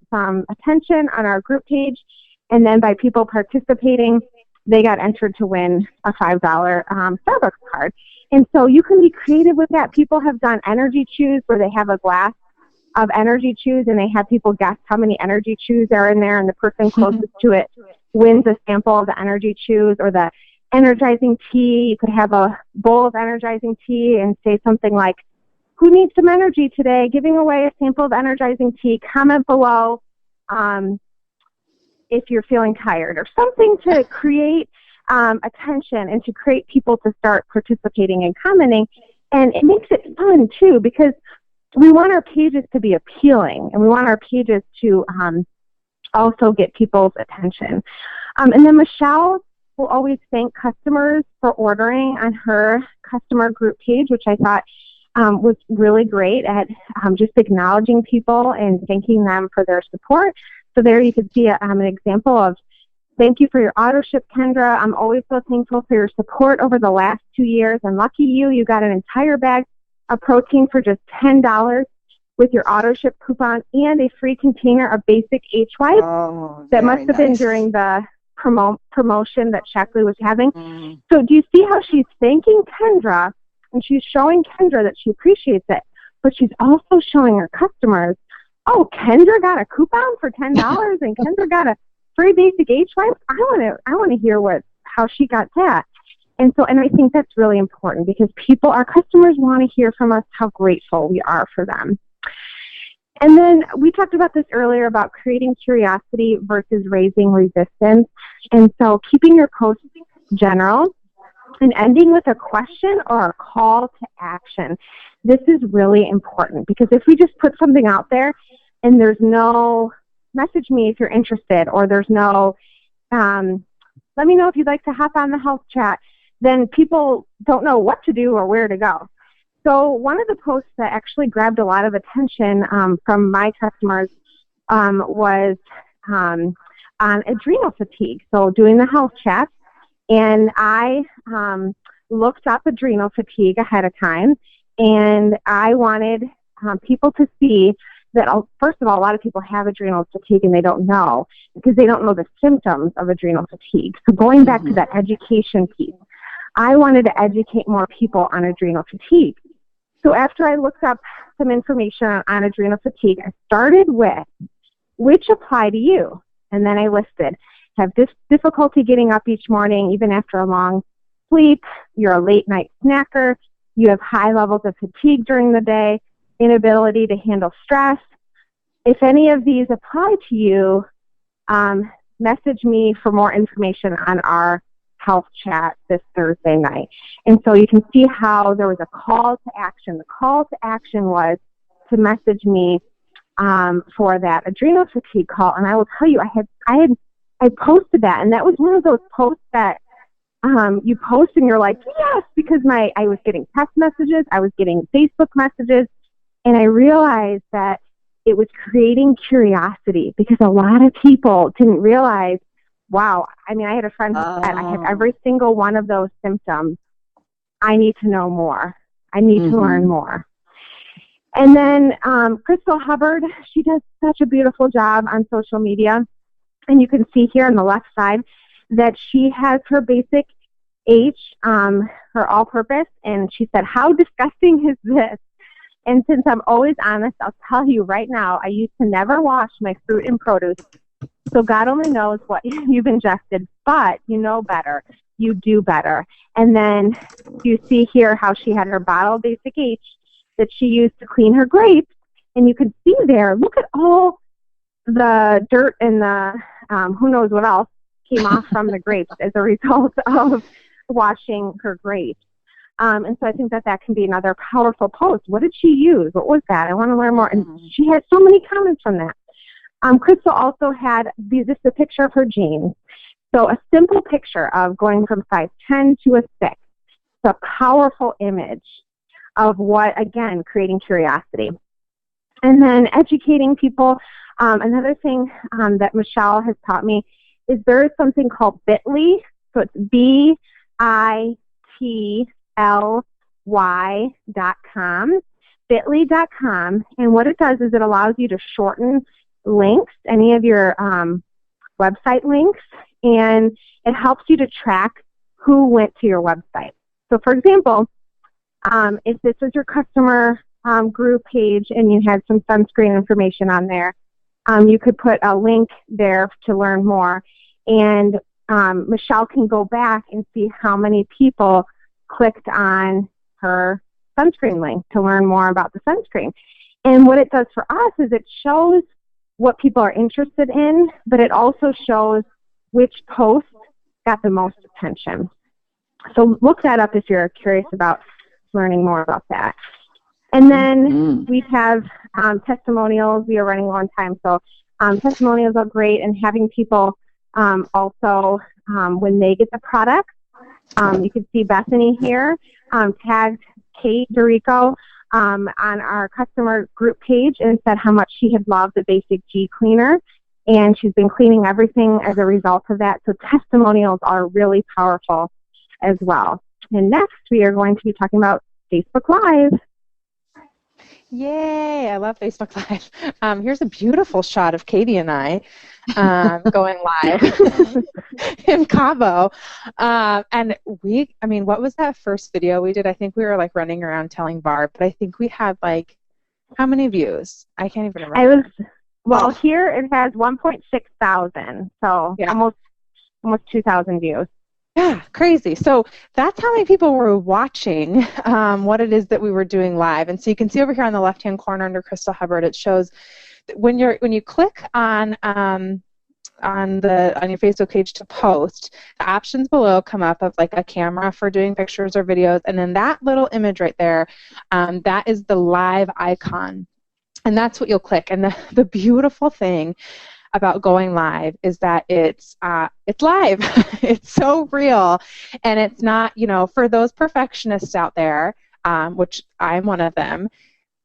some attention on our group page, and then by people participating, they got entered to win a $5 Starbucks card. And so you can be creative with that. People have done energy chews where they have a glass of energy chews, and they have people guess how many energy chews are in there, and the person closest to it wins a sample of the energy chews. Or the energizing tea, you could have a bowl of energizing tea and say something like, who needs some energy today? Giving away a sample of energizing tea. Comment below if you're feeling tired, or something to create attention and to create people to start participating and commenting. And it makes it fun too, because we want our pages to be appealing, and we want our pages to also get people's attention. And then Michelle will always thank customers for ordering on her customer group page, which I thought was really great at just acknowledging people and thanking them for their support. So there you can see an example of, thank you for your auto ship, Kendra. I'm always so thankful for your support over the last 2 years. And lucky you got an entire bag of protein for just $10 with your auto ship coupon, and a free container of basic H-Wipes. That must have been during the promotion that Shackley was having. So do you see how she's thanking Kendra, and she's showing Kendra that she appreciates it, but she's also showing her customers, oh, Kendra got a coupon for $10 and Kendra got a free basic H-Wipes. I want to hear how she got that. And I think that's really important, because our customers want to hear from us how grateful we are for them. And then we talked about this earlier about creating curiosity versus raising resistance. And so keeping your posts general and ending with a question or a call to action. This is really important, because if we just put something out there and there's no message me if you're interested, or there's no let me know if you'd like to hop on the health chat, then people don't know what to do or where to go. So one of the posts that actually grabbed a lot of attention from my customers was on adrenal fatigue. So doing the health chat, and I looked up adrenal fatigue ahead of time, and I wanted people to see that, first of all, a lot of people have adrenal fatigue and they don't know, because they don't know the symptoms of adrenal fatigue. So going back to that education piece, I wanted to educate more people on adrenal fatigue. So after I looked up some information on adrenal fatigue, I started with which apply to you. And then I listed, have difficulty getting up each morning, even after a long sleep, you're a late night snacker, you have high levels of fatigue during the day, inability to handle stress. If any of these apply to you, message me for more information on our health chat this Thursday night. And so you can see how there was a call to action. The call to action was to message me for that adrenal fatigue call. And I will tell you, I posted that, and that was one of those posts that you post and you're like, yes, because I was getting text messages, I was getting Facebook messages, and I realized that it was creating curiosity, because a lot of people didn't realize, wow, I had a friend who said, I have every single one of those symptoms. I need to know more. I need to learn more. And then Crystal Hubbard, she does such a beautiful job on social media. And you can see here on the left side that she has her basic H, her all-purpose, and she said, how disgusting is this? And since I'm always honest, I'll tell you right now, I used to never wash my fruit and produce. So God only knows what you've ingested, but you know better. You do better. And then you see here how she had her bottle Basic H that she used to clean her grapes. And you can see there, look at all the dirt and the who knows what else came off from the grapes as a result of washing her grapes. And so I think that can be another powerful post. What did she use? What was that? I want to learn more. And she had so many comments from that. Crystal also had this is a picture of her jeans. So a simple picture of going from size 10 to a 6. It's a powerful image of what, again, creating curiosity. And then educating people. Another thing that Michelle has taught me is there is something called Bitly. So it's bitly.com, bitly.com. And what it does is it allows you to shorten links, any of your website links, and it helps you to track who went to your website. So, for example, if this was your customer group page and you had some sunscreen information on there, you could put a link there to learn more. And Michelle can go back and see how many people clicked on her sunscreen link to learn more about the sunscreen. And what it does for us is it shows what people are interested in, but it also shows which posts got the most attention. So look that up if you're curious about learning more about that. And then we have testimonials. We are running a long time, so testimonials are great. And having people also, when they get the product, you can see Bethany here, tagged Kate Dorico on our customer group page and said how much she had loved the Basic G cleaner. And she's been cleaning everything as a result of that. So testimonials are really powerful as well. And next, we are going to be talking about Facebook Live. Yay, I love Facebook Live. Here's a beautiful shot of Katie and I going live in Cabo. And what was that first video we did? I think we were like running around telling Barb, but I think we had like, how many views? I can't even remember. Here it has 1.6 thousand, so yeah. almost 2,000 views. Yeah, crazy. So that's how many people were watching what it is that we were doing live. And so you can see over here on the left-hand corner under Crystal Hubbard, it shows that when you click on your Facebook page to post, the options below come up of like a camera for doing pictures or videos, and then that little image right there, that is the live icon. And that's what you'll click. And the beautiful thing about going live is that it's live. It's so real, and it's not, for those perfectionists out there, which I'm one of them.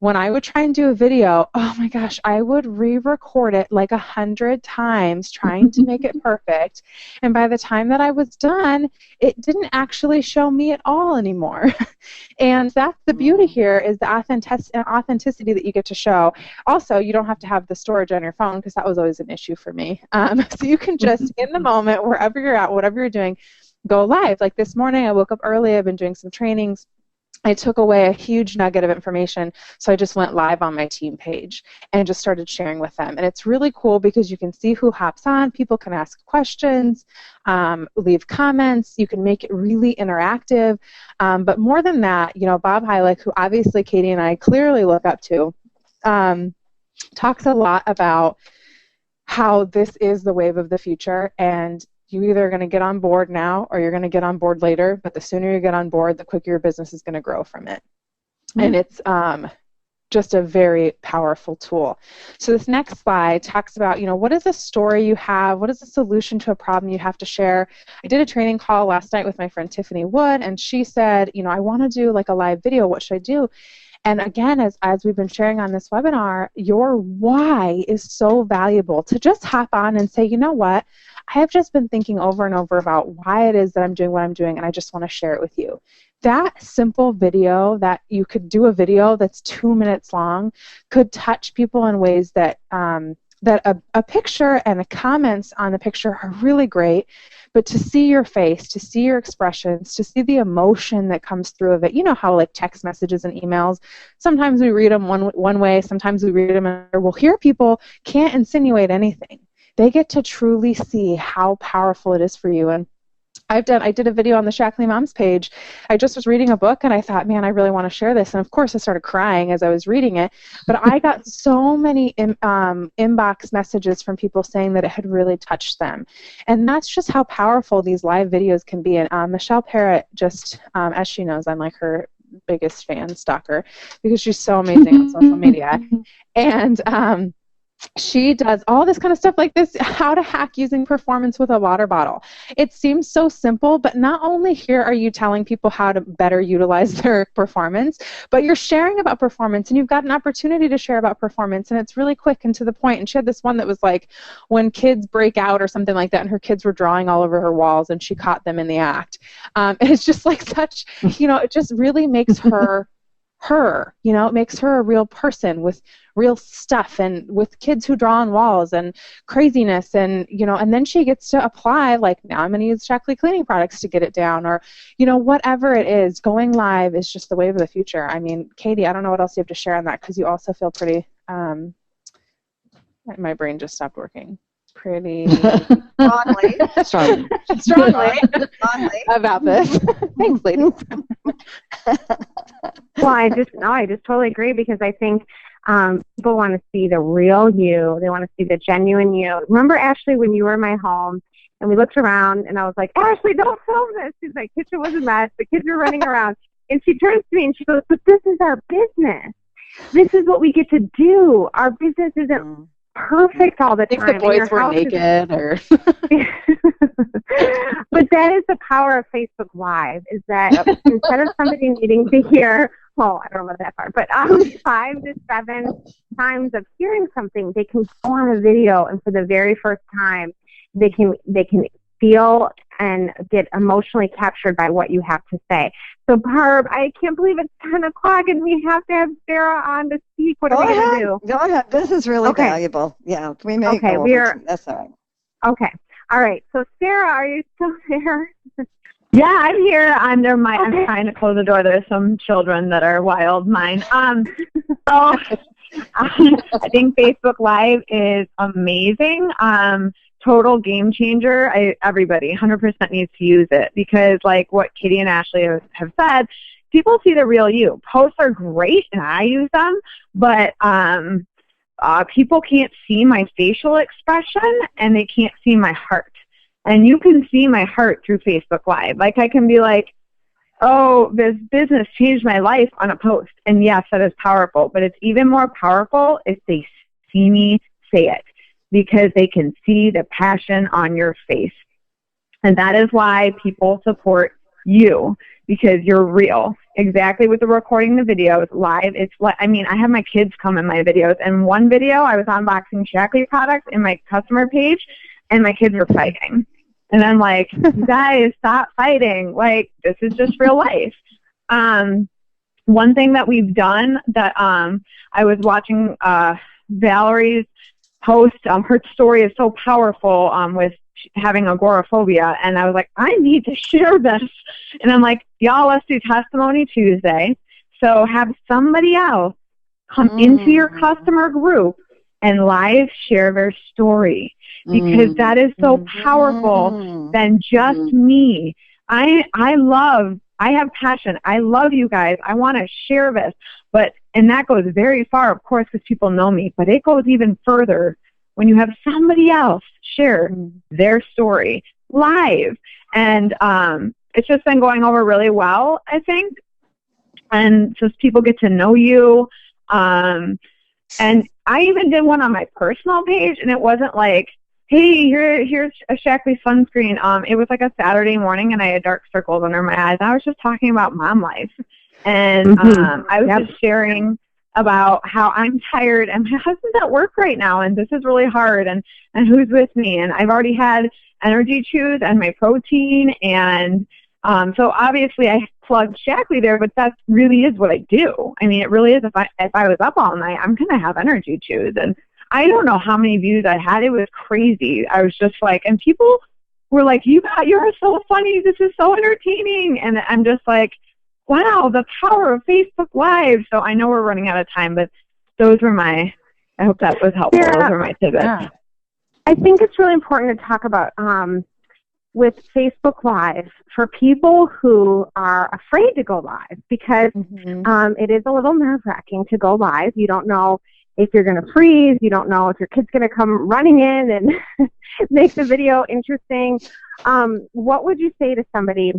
When I would try and do a video, oh my gosh, I would re-record it like 100 times trying to make it perfect. And by the time that I was done, it didn't actually show me at all anymore. And that's the beauty here, is the authenticity that you get to show. Also, you don't have to have the storage on your phone, because that was always an issue for me. So you can just, in the moment, wherever you're at, whatever you're doing, go live. Like this morning, I woke up early. I've been doing some trainings. I took away a huge nugget of information, so I just went live on my team page and just started sharing with them. And it's really cool because you can see who hops on. People can ask questions, leave comments. You can make it really interactive. But more than that, Bob Heilig, who obviously Katie and I clearly look up to, talks a lot about how this is the wave of the future, and you either are going to get on board now or you're going to get on board later, but the sooner you get on board, the quicker your business is going to grow from it. And it's just a very powerful tool. So this next slide talks about, what is a story you have? What is a solution to a problem you have to share? I did a training call last night with my friend Tiffany Wood, and she said, I want to do like a live video. What should I do? And again, as we've been sharing on this webinar, your why is so valuable, to just hop on and say, you know what? I have just been thinking over and over about why it is that I'm doing what I'm doing, and I just want to share it with you. That simple video, that you could do a video that's 2 minutes long, could touch people in ways that that a picture and the comments on the picture are really great, but to see your face, to see your expressions, to see the emotion that comes through of it. You know how like text messages and emails, sometimes we read them one way, sometimes we read them another. Well, here people can't insinuate anything. They get to truly see how powerful it is for you. And I did a video on the Shackley Moms page. I just was reading a book and I thought, man, I really want to share this. And of course I started crying as I was reading it. But I got so many inbox messages from people saying that it had really touched them. And that's just how powerful these live videos can be. And Michelle Parrott, just as she knows, I'm like her biggest fan, stalker, because she's so amazing on social media. And she does all this kind of stuff like this, how to hack using performance with a water bottle. It seems so simple, but not only here are you telling people how to better utilize their performance, but you're sharing about performance, and you've got an opportunity to share about performance, and it's really quick and to the point. And she had this one that was like when kids break out or something like that, and her kids were drawing all over her walls, and she caught them in the act. And it's just like such, it just really makes her it makes her a real person with real stuff and with kids who draw on walls and craziness, and and then she gets to apply, like, now I'm going to use Shackley cleaning products to get it down, or whatever it is. Going live is just the wave of the future. I mean, Katie, I don't know what else you have to share on that, because you also feel pretty my brain just stopped working. Pretty strongly about this. Thanks, ladies. Well, I just totally agree, because I think people want to see the real you. They want to see the genuine you. Remember, Ashley, when you were in my home and we looked around and I was like, Ashley, don't film this. She's like, kitchen was a mess. The kids are running around. And she turns to me and she goes, but this is our business. This is what we get to do. Our business isn't perfect all the time. I think the boys were naked or but that is the power of Facebook Live, is that instead of somebody needing to hear, well, I don't know about that part, but 5 to 7 times of hearing something, they can go on a video, and for the very first time they can feel and get emotionally captured by what you have to say. So, Barb, I can't believe it's 10 o'clock and we have to have Sarah on to speak. What are we going to do? Go ahead. This is really valuable. Yeah, we may go over. That's all right. Okay. All right. So, Sarah, are you still there? Yeah, I'm here. I'm trying to close the door. There's some children that are wild. Mine. So I think Facebook Live is amazing. Total game changer. Everybody 100% needs to use it, because like what Kitty and Ashley have said, people see the real you. Posts are great and I use them, but people can't see my facial expression and they can't see my heart. And you can see my heart through Facebook Live. Like, I can be like, oh, this business changed my life on a post. And yes, that is powerful, but it's even more powerful if they see me say it, because they can see the passion on your face. And that is why people support you, because you're real. Exactly with the recording the videos live. It's like, I mean, I have my kids come in my videos, and one video I was unboxing Shackley products in my customer page, and my kids were fighting. And I'm like, you guys, stop fighting. Like, this is just real life. One thing that we've done that I was watching Valerie's post, her story is so powerful with having agoraphobia, and I was like, I need to share this. And I'm like, y'all, let's do Testimony Tuesday. So have somebody else come into your customer group and live share their story, because that is so powerful than just me. I have passion. I love you guys. I want to share this. And that goes very far, of course, because people know me, but it goes even further when you have somebody else share their story live. And it's just been going over really well, I think. And just people get to know you. And I even did one on my personal page, and it wasn't like, hey, here's a Shackley sunscreen. It was like a Saturday morning, and I had dark circles under my eyes. I was just talking about mom life. And I was just sharing about how I'm tired, and my husband's at work right now, and this is really hard, and who's with me. And I've already had energy chews and my protein, and so obviously I plugged Shackley there, but that really is what I do. I mean, it really is. If I was up all night, I'm going to have energy chews. And I don't know how many views I had. It was crazy. I was just like, and people were like, you're so funny. This is so entertaining. And I'm just like, wow, the power of Facebook Live. So I know we're running out of time, but those were I hope that was helpful. Yeah. Those were my tidbits. Yeah. I think it's really important to talk about with Facebook Live for people who are afraid to go live, because it is a little nerve-wracking to go live. You don't know if you're going to freeze. You don't know if your kid's going to come running in and make the video interesting. What would you say to somebody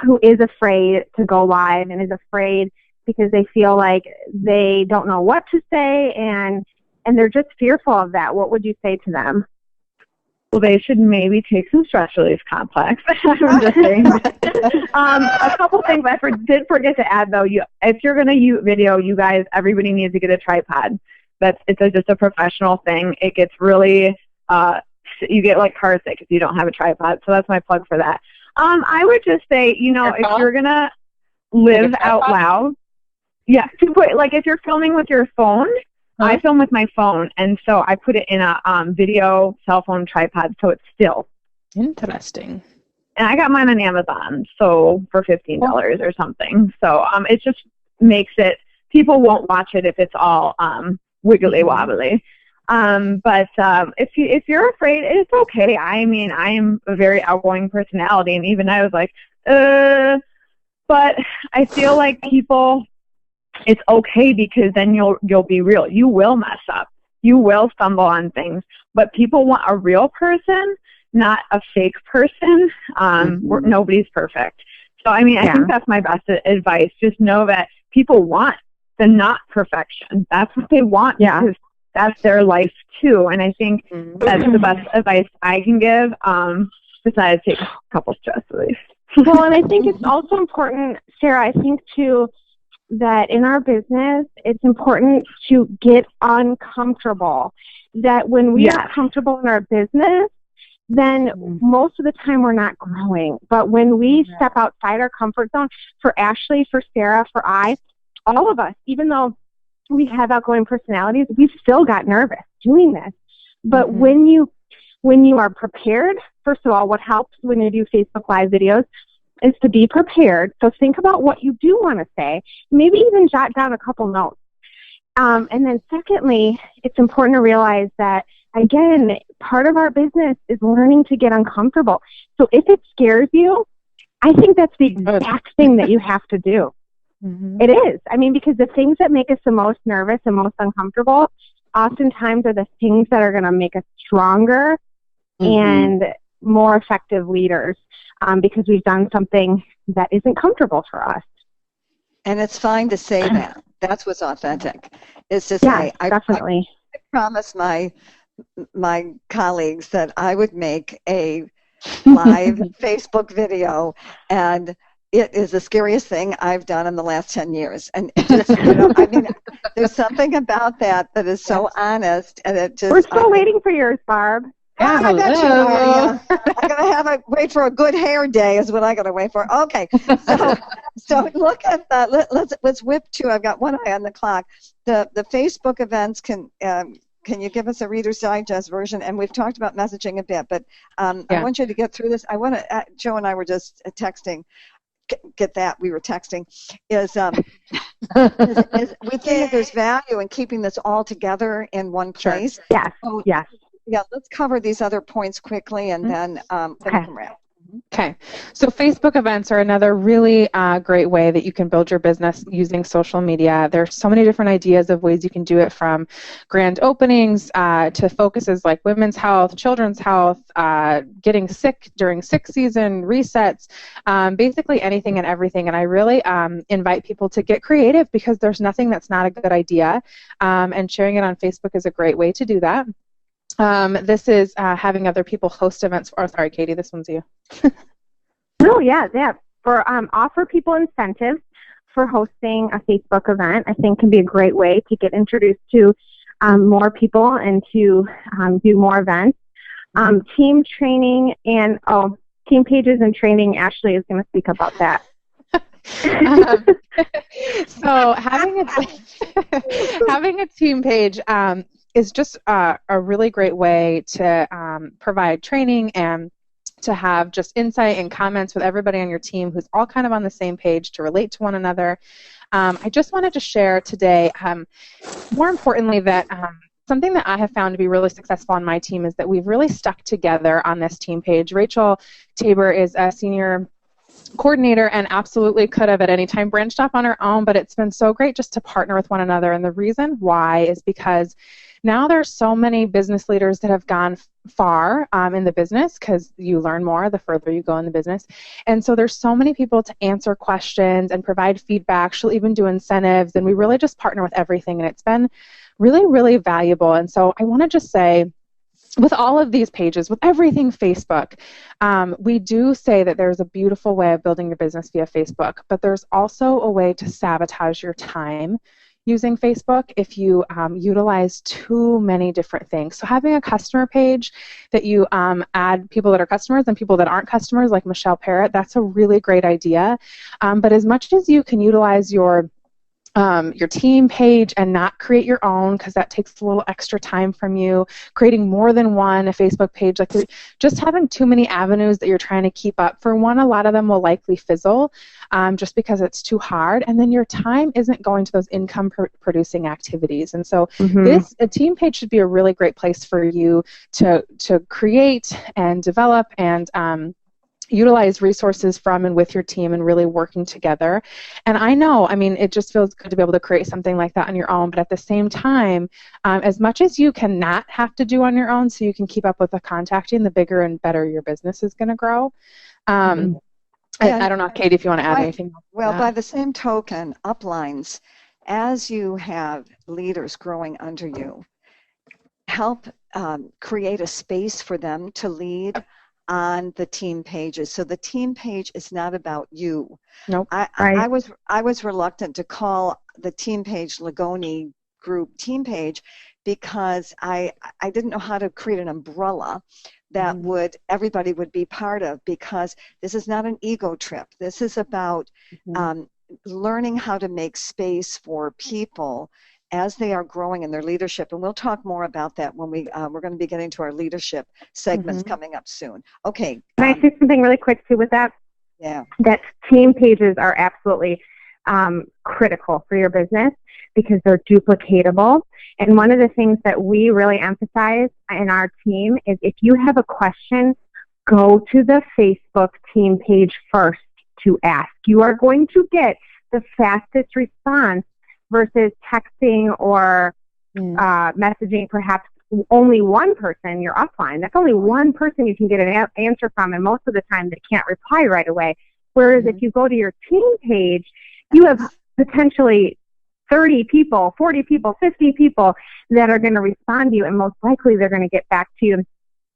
who is afraid to go live and is afraid because they feel like they don't know what to say and they're just fearful of that? What would you say to them? Well, they should maybe take some stress release complex. I'm just saying. A couple things I did forget to add, though. If you're going to use video, you guys, everybody needs to get a tripod. Just a professional thing. It gets really, you get like car sick if you don't have a tripod. So that's my plug for that. I would just say, if you're going to live out loud, if you're filming with your phone, I film with my phone, and so I put it in a video cell phone tripod, so it's still. Interesting. And I got mine on Amazon, so for $15 or something. So it just makes it, people won't watch it if it's all wiggly wobbly. But if you're afraid, it's okay. I mean, I am a very outgoing personality, and even I was like, but I feel like people, it's okay, because then you'll be real. You will mess up. You will stumble on things, but people want a real person, not a fake person. Nobody's perfect. So, I mean, I think that's my best advice. Just know that people want the not perfection. That's what they want, because that's their life too. And I think that's the best advice I can give, besides take a couple stress relief. Well, and I think it's also important, Sarah, I think too, that in our business, it's important to get uncomfortable. That when we are comfortable in our business, then most of the time we're not growing. But when we step outside our comfort zone, for Ashley, for Sarah, for all of us, even though we have outgoing personalities, we've still got nervous doing this. But when you are prepared, first of all, what helps when you do Facebook Live videos is to be prepared. So think about what you do want to say. Maybe even jot down a couple notes. And then secondly, it's important to realize that, again, part of our business is learning to get uncomfortable. So if it scares you, I think that's the exact thing that you have to do. It is. I mean, because the things that make us the most nervous and most uncomfortable oftentimes are the things that are going to make us stronger and more effective leaders, because we've done something that isn't comfortable for us. And it's fine to say that. That's what's authentic. It's to say, definitely. I promised my colleagues that I would make a live Facebook video, and it is the scariest thing I've done in the last 10 years. And it just, I mean, there's something about that is so honest, and it just. We're still waiting for yours, Barb. Yeah, I bet you are. I'm gonna wait for a good hair day is what I gotta wait for. Okay, so look at that. Let's whip to. I've got one eye on the clock. The Facebook events can you give us a Reader's Digest version? And we've talked about messaging a bit, but I want you to get through this. I want to. Joe and I were just texting. Get that we were texting. Is we think that there's value in keeping this all together in one place. Sure. Yes. So, yes. Yeah, let's cover these other points quickly, and then we can wrap. Okay, so Facebook events are another really great way that you can build your business using social media. There's so many different ideas of ways you can do it, from grand openings to focuses like women's health, children's health, getting sick during sick season, resets, basically anything and everything. And I really invite people to get creative, because there's nothing that's not a good idea, and sharing it on Facebook is a great way to do that. This is having other people host events. Sorry, Katie, this one's you. Oh, yeah. For offer people incentives for hosting a Facebook event, I think can be a great way to get introduced to more people and to do more events. Team training and team pages and training. Ashley is going to speak about that. So having a team page is just a really great way to provide training and to have just insight and comments with everybody on your team who's all kind of on the same page to relate to one another. I just wanted to share today, more importantly, that something that I have found to be really successful on my team is that we've really stuck together on this team page. Rachel Tabor is a senior coordinator and absolutely could have at any time branched off on her own, but it's been so great just to partner with one another. And the reason why is because now there's so many business leaders that have gone far in the business, because you learn more the further you go in the business. And so there's so many people to answer questions and provide feedback. She'll even do incentives, and we really just partner with everything. And it's been really, really valuable. And so I want to just say, with all of these pages, with everything Facebook, we do say that there's a beautiful way of building your business via Facebook, but there's also a way to sabotage your time using Facebook if you utilize too many different things. So having a customer page that you add people that are customers and people that aren't customers, like Michelle Parrott, that's a really great idea. But as much as you can utilize your team page and not create your own, because that takes a little extra time from you, creating more than one a Facebook page, like just having too many avenues that you're trying to keep up. For one, a lot of them will likely fizzle just because it's too hard, and then your time isn't going to those income producing activities. And so a team page should be a really great place for you to create and develop and utilize resources from and with your team and really working together. And I know, I mean, it just feels good to be able to create something like that on your own, but at the same time, as much as you cannot have to do on your own so you can keep up with the contacting, the bigger and better your business is going to grow. I don't know, Katie, if you want to add anything. Well, by the same token, uplines, as you have leaders growing under you, help create a space for them to lead on the team pages. So the team page is not about you. Nope. I was reluctant to call the team page Lagoni Group team page because I didn't know how to create an umbrella that everybody would be part of, because this is not an ego trip. This is about learning how to make space for people as they are growing in their leadership. And we'll talk more about that when we're going to be getting to our leadership segments coming up soon. Okay. Can I say something really quick too with that? Yeah. That team pages are absolutely critical for your business because they're duplicatable. And one of the things that we really emphasize in our team is if you have a question, go to the Facebook team page first to ask. You are going to get the fastest response versus texting or messaging perhaps only one person, you're offline. That's only one person you can get an answer from, and most of the time they can't reply right away. Whereas if you go to your team page, you have potentially 30 people, 40 people, 50 people that are going to respond to you, and most likely they're going to get back to you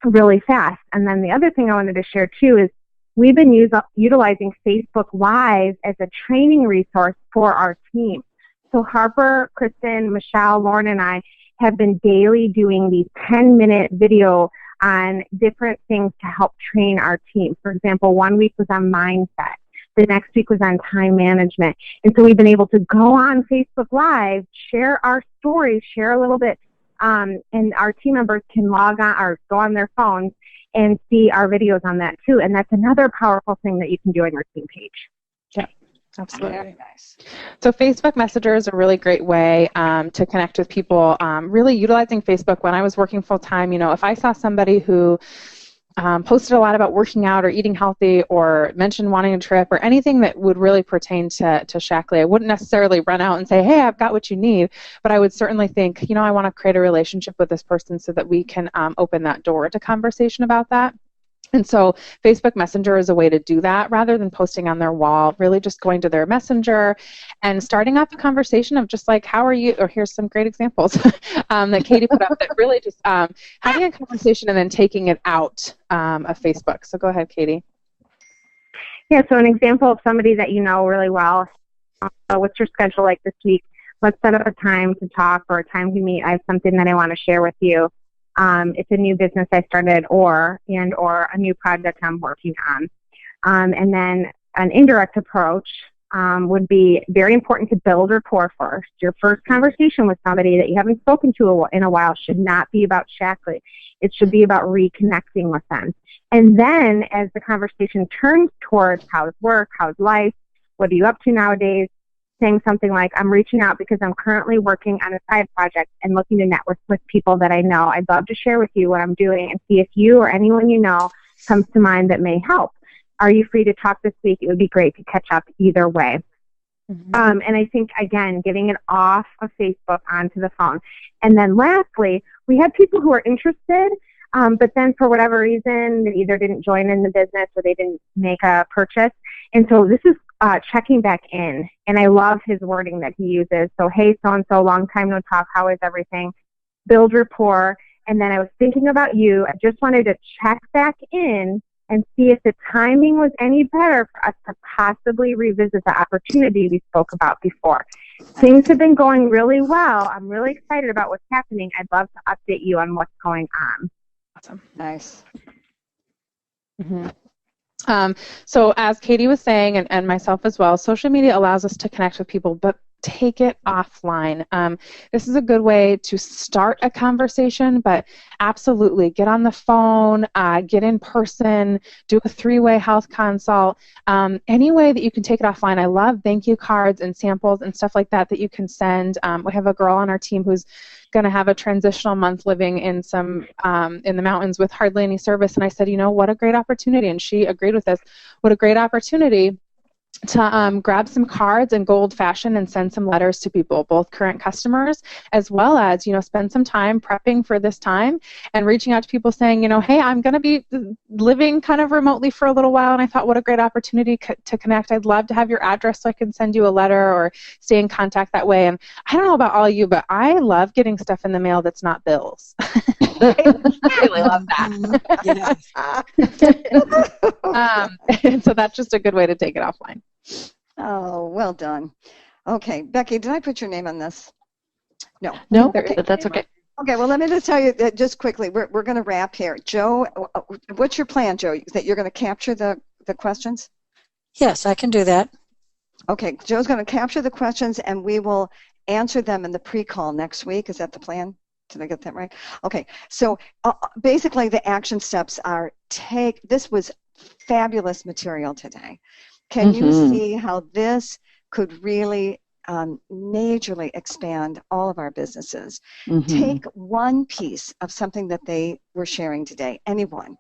really fast. And then the other thing I wanted to share too is we've been utilizing Facebook Live as a training resource for our team. So Harper, Kristen, Michelle, Lauren, and I have been daily doing these 10-minute video on different things to help train our team. For example, 1 week was on mindset. The next week was on time management. And so we've been able to go on Facebook Live, share our stories, share a little bit, and our team members can log on or go on their phones and see our videos on that too. And that's another powerful thing that you can do on your team page. Yeah. Absolutely. Very nice. So Facebook Messenger is a really great way to connect with people. Really utilizing Facebook. When I was working full-time, if I saw somebody who posted a lot about working out or eating healthy or mentioned wanting a trip or anything that would really pertain to Shackley, I wouldn't necessarily run out and say, hey, I've got what you need, but I would certainly think, I want to create a relationship with this person so that we can open that door to conversation about that. And so Facebook Messenger is a way to do that rather than posting on their wall, really just going to their messenger and starting off a conversation of just like, how are you? Or here's some great examples that Katie put up that really just having a conversation and then taking it out of Facebook. So go ahead, Katie. Yeah, so an example of somebody that you know really well, what's your schedule like this week? Let's set up a time to talk or a time to meet. I have something that I want to share with you. It's a new business I started or a new project I'm working on. And then an indirect approach would be very important to build rapport first. Your first conversation with somebody that you haven't spoken to in a while should not be about Shackley. It should be about reconnecting with them. And then as the conversation turns towards how's work, how's life, what are you up to nowadays, saying something like, I'm reaching out because I'm currently working on a side project and looking to network with people that I know. I'd love to share with you what I'm doing and see if you or anyone you know comes to mind that may help. Are you free to talk this week? It would be great to catch up either way. Mm-hmm. And I think, again, getting it off of Facebook onto the phone. And then lastly, we had people who are interested, but then for whatever reason, they either didn't join in the business or they didn't make a purchase. And so this is checking back in. And I love his wording that he uses. So, hey, so-and-so, long time no talk. How is everything? Build rapport. And then I was thinking about you. I just wanted to check back in and see if the timing was any better for us to possibly revisit the opportunity we spoke about before. Things have been going really well. I'm really excited about what's happening. I'd love to update you on what's going on. Awesome. Nice. Mm-hmm. So as Katie was saying, and myself as well, social media allows us to connect with people, but take it offline. This is a good way to start a conversation, but absolutely get on the phone, get in person, do a 3-way health consult, any way that you can take it offline. I love thank you cards and samples and stuff like that you can send. We have a girl on our team who's going to have a transitional month living in in the mountains with hardly any service, and I said, what a great opportunity, and she agreed with us. What a great opportunity to grab some cards and go old-fashioned and send some letters to people, both current customers as well as, spend some time prepping for this time and reaching out to people saying, hey, I'm going to be living kind of remotely for a little while, and I thought what a great opportunity to connect. I'd love to have your address so I can send you a letter or stay in contact that way. And I don't know about all of you, but I love getting stuff in the mail that's not bills. I really love that. And so that's just a good way to take it offline. Oh, well done. Okay, Becky, did I put your name on this? No. No, Okay. but that's okay. Okay, well, let me just tell you that just quickly, we're going to wrap here. Joe, what's your plan, Joe? That you're going to capture the questions? Yes, I can do that. Okay, Joe's going to capture the questions, and we will answer them in the pre-call next week. Is that the plan? Did I get that right? Okay, so basically the action steps are this was fabulous material today. Can you see how this could really majorly expand all of our businesses? Take one piece of something that they were sharing today, anyone,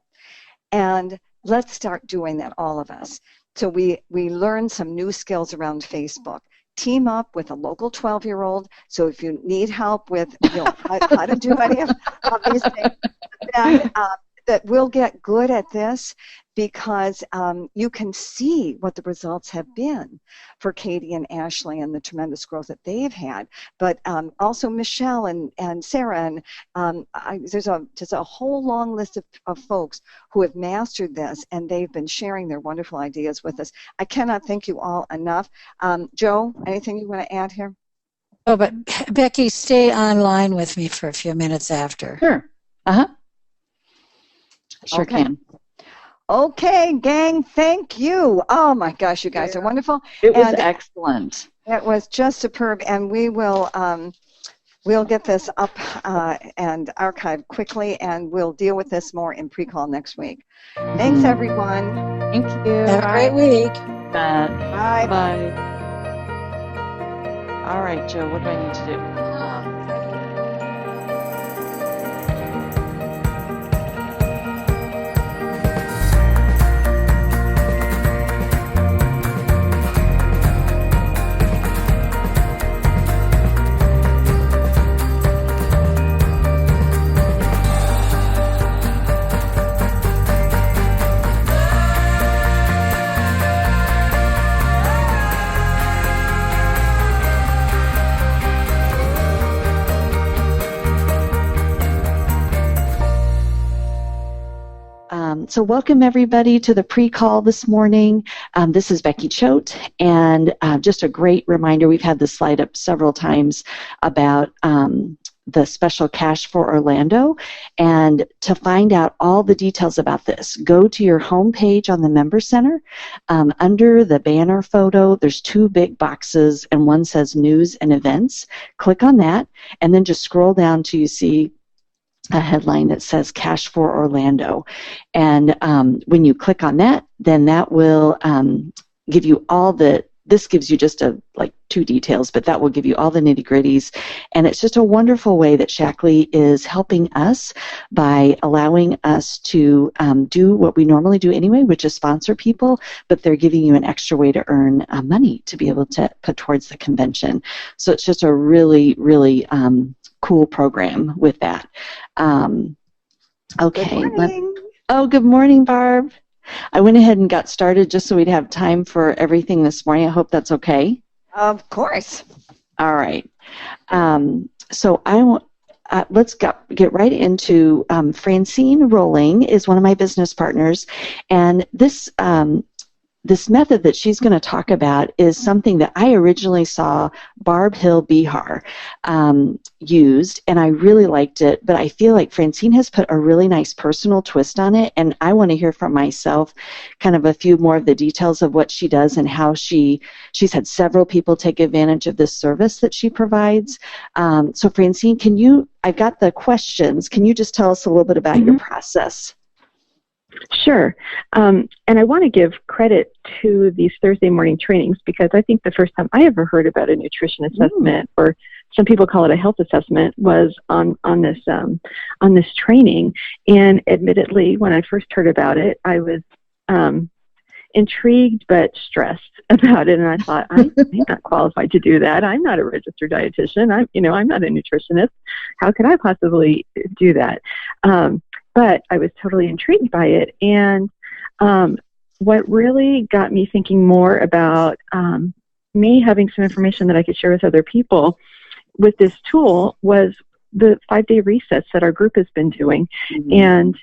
and let's start doing that, all of us. So we learn some new skills around Facebook. Team up with a local 12-year-old. So if you need help with how to do any of these things, then that we'll get good at this, because you can see what the results have been for Katie and Ashley and the tremendous growth that they've had. But also Michelle and Sarah, and there's a whole long list of folks who have mastered this, and they've been sharing their wonderful ideas with us. I cannot thank you all enough. Joe, anything you want to add here? Oh, but Becky, stay online with me for a few minutes after. Sure. Sure can. Okay, gang, thank you. Oh my gosh, you guys are wonderful. It was excellent. It was just superb, and we will we'll get this up and archived quickly, and we'll deal with this more in pre-call next week. Thanks, everyone. Thank you. Have a great week. Bye. Bye. All right, Joe, what do I need to do? So welcome everybody to the pre-call this morning. This is Becky Choate, and just a great reminder, we've had this slide up several times about the special Cash for Orlando. And to find out all the details about this, go to your homepage on the Member Center. Under the banner photo, there's 2 big boxes, and one says News and Events. Click on that, and then just scroll down till you see a headline that says Cash for Orlando. And when you click on that, then that will give you all the, this gives you just like 2 details, but that will give you all the nitty-gritties. And it's just a wonderful way that Shaklee is helping us by allowing us to do what we normally do anyway, which is sponsor people, but they're giving you an extra way to earn money to be able to put towards the convention. So it's just a really, really cool program with that. Okay. Good morning. Good morning, Barb. I went ahead and got started just so we'd have time for everything this morning. I hope that's okay. Of course. All right. So let's get right into Francine Rolling is one of my business partners, and this method that she's going to talk about is something that I originally saw Barb Hill Bihar used, and I really liked it, but I feel like Francine has put a really nice personal twist on it, and I want to hear from myself kind of a few more of the details of what she does and how she's had several people take advantage of this service that she provides. So Francine, I've got the questions. Can you just tell us a little bit about your process? Sure. And I want to give credit to these Thursday morning trainings, because I think the first time I ever heard about a nutrition assessment, or some people call it a health assessment, was on this training. And admittedly, when I first heard about it, I was intrigued but stressed about it, and I thought, I'm not qualified to do that. I'm not a registered dietitian. I'm not a nutritionist. How could I possibly do that? But I was totally intrigued by it. And what really got me thinking more about me having some information that I could share with other people with this tool was the 5-day resets that our group has been doing. And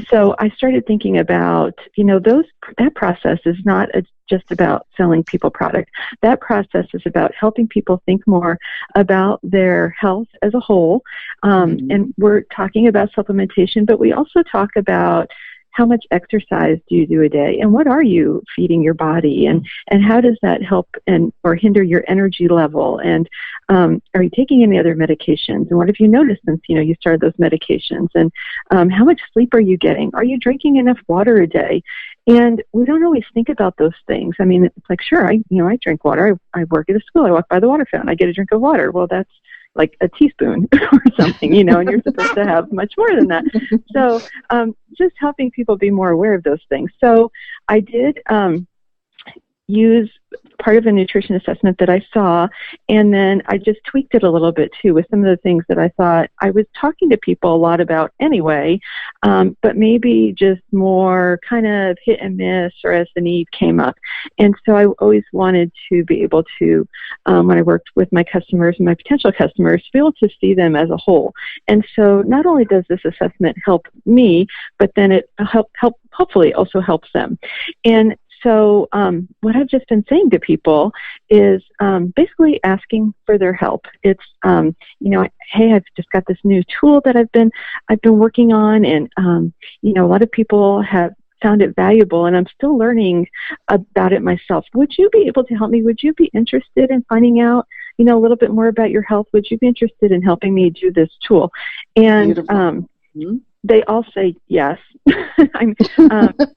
so I started thinking about, that process is not just about selling people product. That process is about helping people think more about their health as a whole. And we're talking about supplementation, but we also talk about how much exercise do you do a day, and what are you feeding your body, and how does that help or hinder your energy level, and are you taking any other medications, and what have you noticed since you started those medications, and how much sleep are you getting? Are you drinking enough water a day? And we don't always think about those things. I mean, it's like, sure, I drink water. I work at a school. I walk by the water fountain. I get a drink of water. Well, that's like a teaspoon or something, and you're supposed to have much more than that. So just helping people be more aware of those things. So I did use part of a nutrition assessment that I saw, and then I just tweaked it a little bit too with some of the things that I thought I was talking to people a lot about anyway, but maybe just more kind of hit and miss or as the need came up. And so I always wanted to be able to, when I worked with my customers and my potential customers, to be able to see them as a whole. And so not only does this assessment help me, but then it hopefully also helps them. And so what I've just been saying to people is basically asking for their help. It's, hey, I've just got this new tool that I've been working on, and, a lot of people have found it valuable, and I'm still learning about it myself. Would you be able to help me? Would you be interested in finding out, a little bit more about your health? Would you be interested in helping me do this tool? And they all say yes.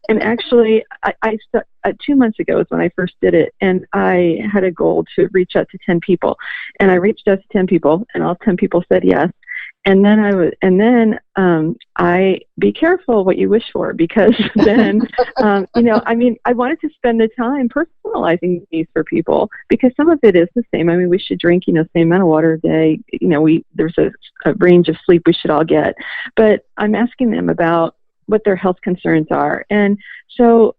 And actually, I 2 months ago is when I first did it, and I had a goal to reach out to 10 people, and I reached out to 10 people, and all 10 people said yes. And then I be careful what you wish for, because then, I wanted to spend the time personalizing these for people, because some of it is the same. I mean, we should drink, same amount of water a day. There's a range of sleep we should all get, but I'm asking them about what their health concerns are. And so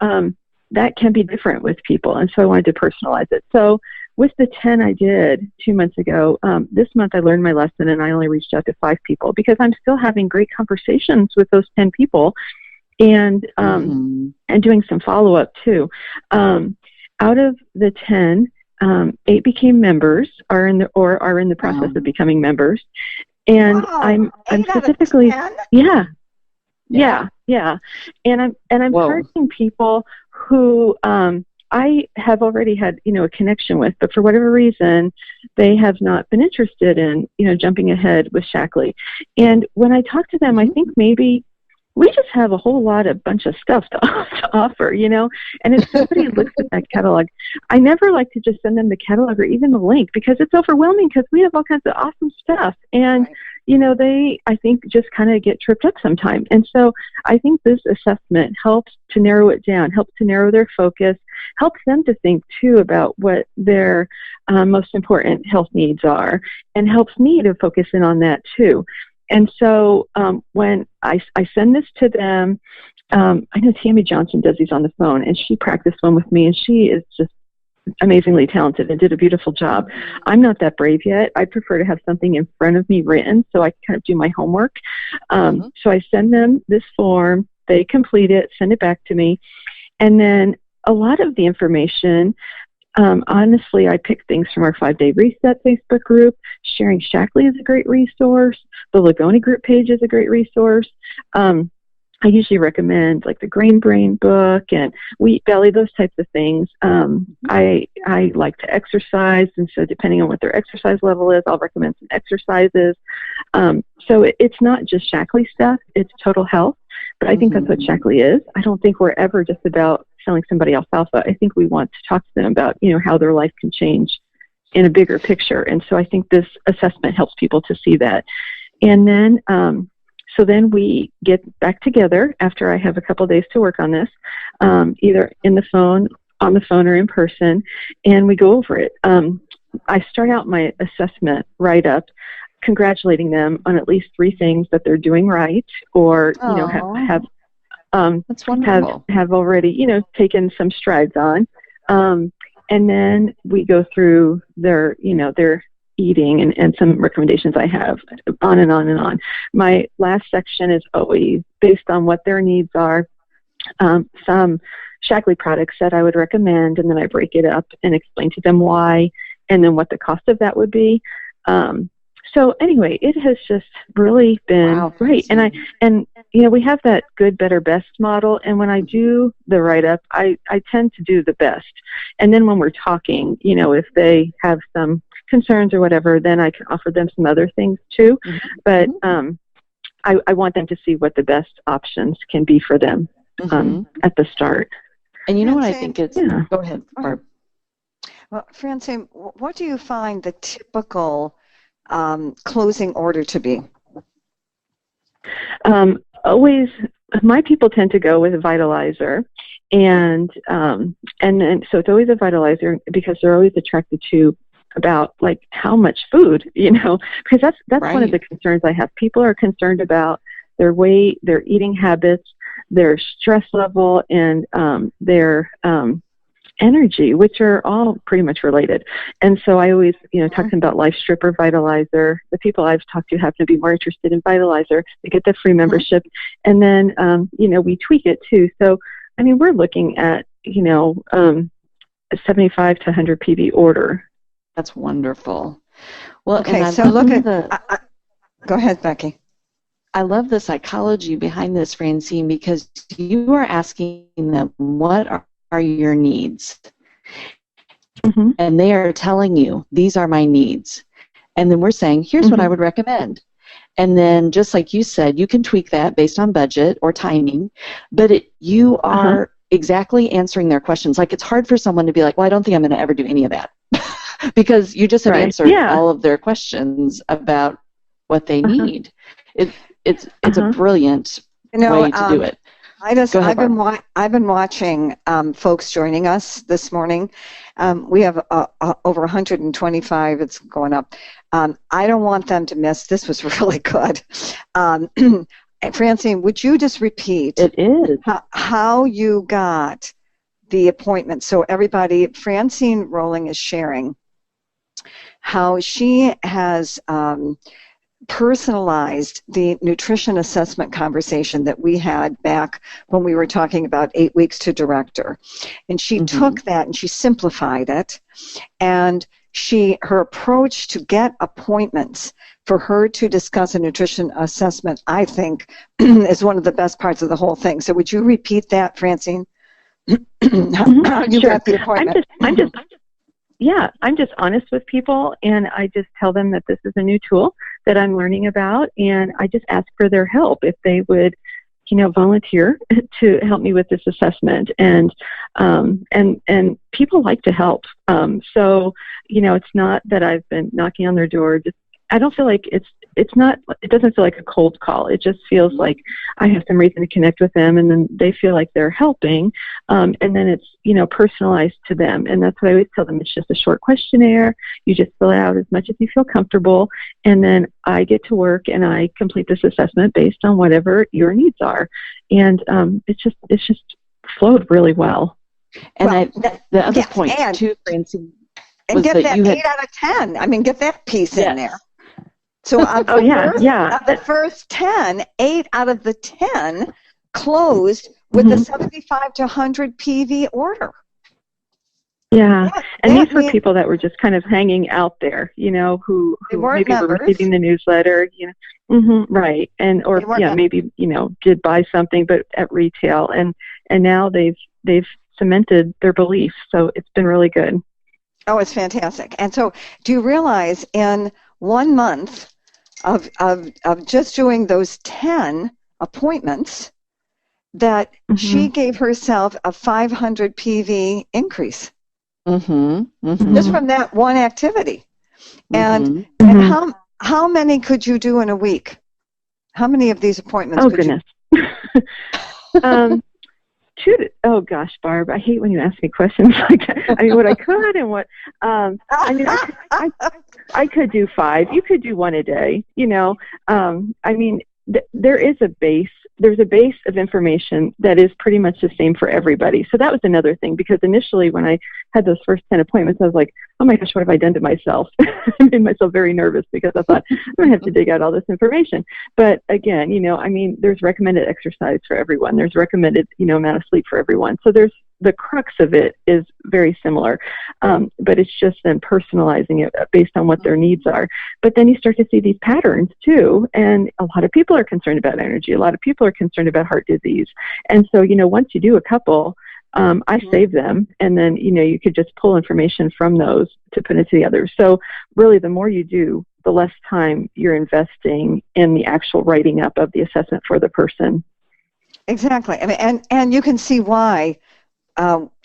that can be different with people. And so I wanted to personalize it. So with the 10 I did 2 months ago, this month I learned my lesson, and I only reached out to 5 people, because I'm still having great conversations with those 10 people, and doing some follow-up too. Out of the 10, 8 became members, are in the process of becoming members. And Wow, I'm 8 out of specifically 10? yeah. And I'm Whoa. targeting people who I have already had, a connection with, but for whatever reason, they have not been interested in, jumping ahead with Shackley. And when I talk to them, I think maybe we just have a whole bunch of stuff to offer, and if somebody looks at that catalog, I never like to just send them the catalog or even the link, because it's overwhelming, because we have all kinds of awesome stuff. And, they, I think, just kind of get tripped up sometime. And so I think this assessment helps to narrow it down, helps to narrow their focus, helps them to think, too, about what their most important health needs are, and helps me to focus in on that, too. And so when I send this to them, I know Tammy Johnson does these on the phone, and she practiced one with me, and she is just amazingly talented and did a beautiful job. I'm not that brave yet. I prefer to have something in front of me written so I can kind of do my homework. So I send them this form, they complete it, send it back to me, and then a lot of the information, honestly, I pick things from our 5-Day Reset Facebook group. Sharing Shackley is a great resource. The Lagoni group page is a great resource. I usually recommend like the Grain Brain book and Wheat Belly, those types of things. I like to exercise, and so depending on what their exercise level is, I'll recommend some exercises. So it's not just Shackley stuff, it's total health, but I think that's what Shackley is. I don't think we're ever just about selling somebody alfalfa. I think we want to talk to them about, how their life can change in a bigger picture. And so I think this assessment helps people to see that. And then, so then we get back together after I have a couple of days to work on this, either on the phone or in person, and we go over it. I start out my assessment write-up congratulating them on at least 3 things that they're doing right, or, That's wonderful. have already, taken some strides on. And then we go through their eating and some recommendations I have, on and on and on. My last section is always based on what their needs are, some Shackley products that I would recommend, and then I break it up and explain to them why, and then what the cost of that would be. So anyway, it has just really been great. And we have that good, better, best model. And when I do the write-up, I tend to do the best. And then when we're talking, if they have some concerns or whatever, then I can offer them some other things too. But I want them to see what the best options can be for them at the start. And what I think it's... Yeah. Go ahead, Barb. Well, Francine, what do you find the typical closing order to be? Always, my people tend to go with a vitalizer, and so it's always a vitalizer, because they're always attracted to about like how much food, because that's right. One of the concerns I have. People are concerned about their weight, their eating habits, their stress level, and their energy, which are all pretty much related. And so I always, talk to them about Life Stripper, Vitalizer. The people I've talked to happen to be more interested in Vitalizer. They get the free membership. And then, we tweak it too. So, we're looking at, a 75 to 100 PV order. That's wonderful. Well, okay, so look at go ahead, Becky. I love the psychology behind this, Francine, because you are asking them, what are your needs? And they are telling you, these are my needs. And then we're saying, here's what I would recommend. And then, just like you said, you can tweak that based on budget or timing, but you are exactly answering their questions. Like, it's hard for someone to be like, well, I don't think I'm going to ever do any of that. Because you just have answered all of their questions about what they need. It's a brilliant way to do it. I've been watching folks joining us this morning. We have over 125. It's going up. I don't want them to miss. This was really good. Francine, would you just repeat how you got the appointment? So everybody, Francine Rolling is sharing how she has personalized the nutrition assessment conversation that we had back when we were talking about 8 weeks to director. And she took that and she simplified it. And her approach to get appointments for her to discuss a nutrition assessment, I think, is one of the best parts of the whole thing. So would you repeat that, Francine? You got the appointment. I'm just honest with people, and I just tell them that this is a new tool that I'm learning about, and I just ask for their help if they would, volunteer to help me with this assessment. And people like to help. So, it's not that I've been knocking on their door. I don't feel like it doesn't feel like a cold call. It just feels like I have some reason to connect with them, and then they feel like they're helping. And then it's, personalized to them. And that's what I always tell them. It's just a short questionnaire. You just fill it out as much as you feel comfortable. And then I get to work and I complete this assessment based on whatever your needs are. And it's just flowed really well. And the other point too, Francine, and get that 8 out of 10. I mean, get that piece in there. So of the first 10, 8 out of the 10 closed with the 75 to 100 PV order. Yeah, and these were people that were just kind of hanging out there, who maybe were receiving the newsletter, right, and or maybe did buy something, but at retail, and now they've cemented their beliefs. So it's been really good. Oh, it's fantastic. And so, do you realize in 1 month of just doing those 10 appointments that she gave herself a 500 PV increase just from that one activity? And how many could you do in a week? How many of these appointments? Oh, goodness. Oh gosh, Barb, I hate when you ask me questions like that. I mean, what I could and what, I could do 5. You could do 1 a day, I mean, there's a base of information that is pretty much the same for everybody. So that was another thing, because initially when I had those first 10 appointments, I was like, oh my gosh, what have I done to myself? I made myself very nervous because I thought, I'm going to have to dig out all this information. But again, I mean, there's recommended exercise for everyone. There's recommended, amount of sleep for everyone. So the crux of it is very similar, but it's just then personalizing it based on what their needs are. But then you start to see these patterns too, and a lot of people are concerned about energy. A lot of people are concerned about heart disease. And so, once you do a couple, I save them, and then, you could just pull information from those to put into the others. So really, the more you do, the less time you're investing in the actual writing up of the assessment for the person. Exactly. I mean, and you can see why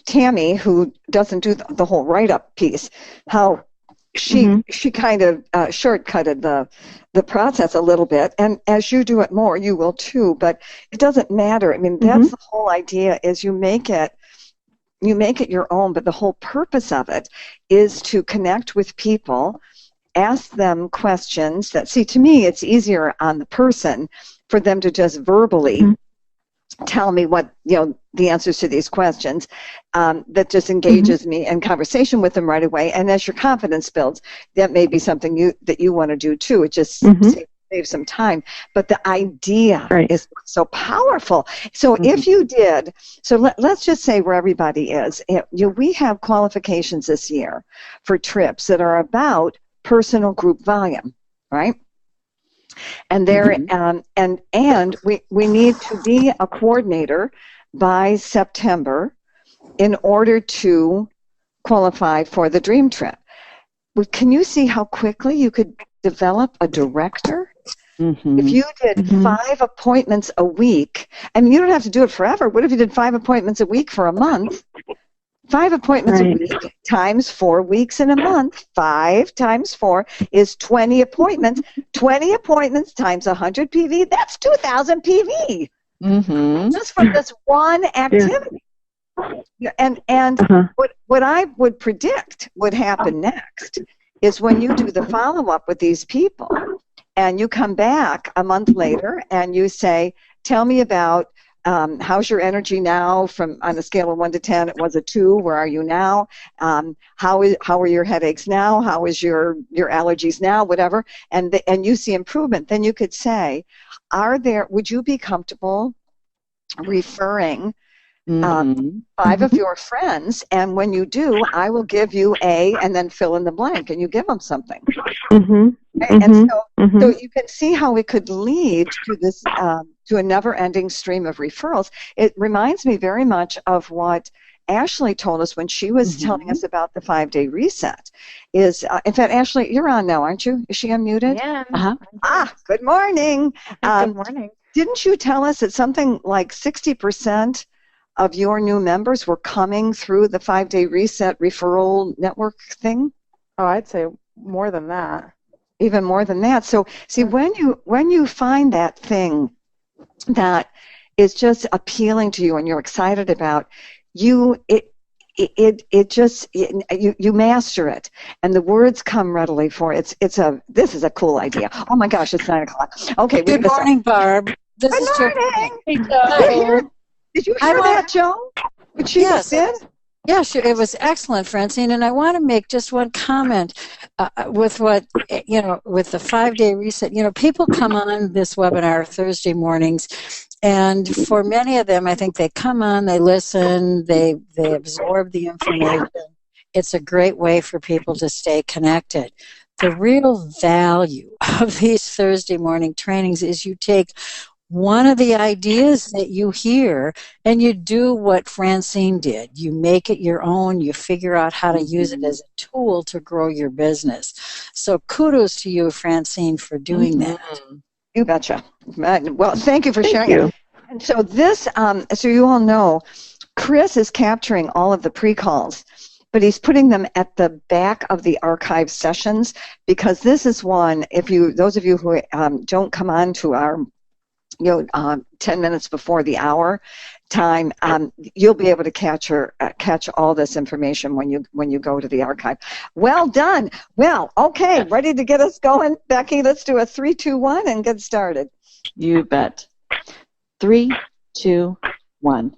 Tammy, who doesn't do the whole write-up piece, how she kind of shortcutted the process a little bit. And as you do it more, you will too. But it doesn't matter. I mean, that's the whole idea, is you make it your own. But the whole purpose of it is to connect with people, ask them questions that, see, to me, it's easier on the person for them to just verbally tell me what, the answers to these questions, that just engages me in conversation with them right away. And as your confidence builds, that may be something that you want to do too. It just saves some time. But the idea is so powerful. So if you did, let's just say where everybody is, we have qualifications this year for trips that are about personal group volume, right? And there, and we need to be a coordinator by September in order to qualify for the dream trip. Can you see how quickly you could develop a director? If you did 5 appointments a week, I mean, you don't have to do it forever. What if you did 5 appointments a week for a month? 5 appointments a week times 4 weeks in a month. 5 times 4 is 20 appointments. 20 appointments times 100 PV, that's 2,000 PV. Just for this one activity. And what I would predict would happen next is when you do the follow-up with these people and you come back a month later and you say, tell me about how's your energy now? From on a scale of 1 to 10, it was a 2. Where are you now? How are your headaches now? How is your allergies now? Whatever, and you see improvement. Then you could say, would you be comfortable referring 5 of your friends, and when you do, I will give you a, and then fill in the blank, and you give them something. And so you can see how it could lead to this, to a never-ending stream of referrals. It reminds me very much of what Ashley told us when she was telling us about the 5-day reset. In fact, Ashley, you're on now, aren't you? Is she unmuted? Yeah. Good morning. Good morning. Didn't you tell us that something like 60% of your new members were coming through the 5-day reset referral network thing? Oh, I'd say more than that. Even more than that. So see, when you find that thing that is just appealing to you and you're excited about, you master it, and the words come readily for it. This is a cool idea. Oh my gosh, it's 9 o'clock. Okay. Good morning, Barb. This is Good morning. Did you hear that, Joe? What she just did? Yeah, sure. It was excellent, Francine. And I want to make just one comment with what, with the 5-day reset. People come on this webinar Thursday mornings, and for many of them, I think they come on, they listen, they absorb the information. It's a great way for people to stay connected. The real value of these Thursday morning trainings is you take one of the ideas that you hear and you do what Francine did. You make it your own. You figure out how to use it as a tool to grow your business. So kudos to you, Francine, for doing that. You betcha. Well, thank you for sharing it. And so this, so you all know, Chris is capturing all of the pre-calls, but he's putting them at the back of the archive sessions, because this is one, those of you who don't come on to our 10 minutes before the hour time, you'll be able to catch all this information when you go to the archive. Well done. Well, okay, ready to get us going, Becky? Let's do a 3, 2, 1 and get started. You bet. 3, 2, 1.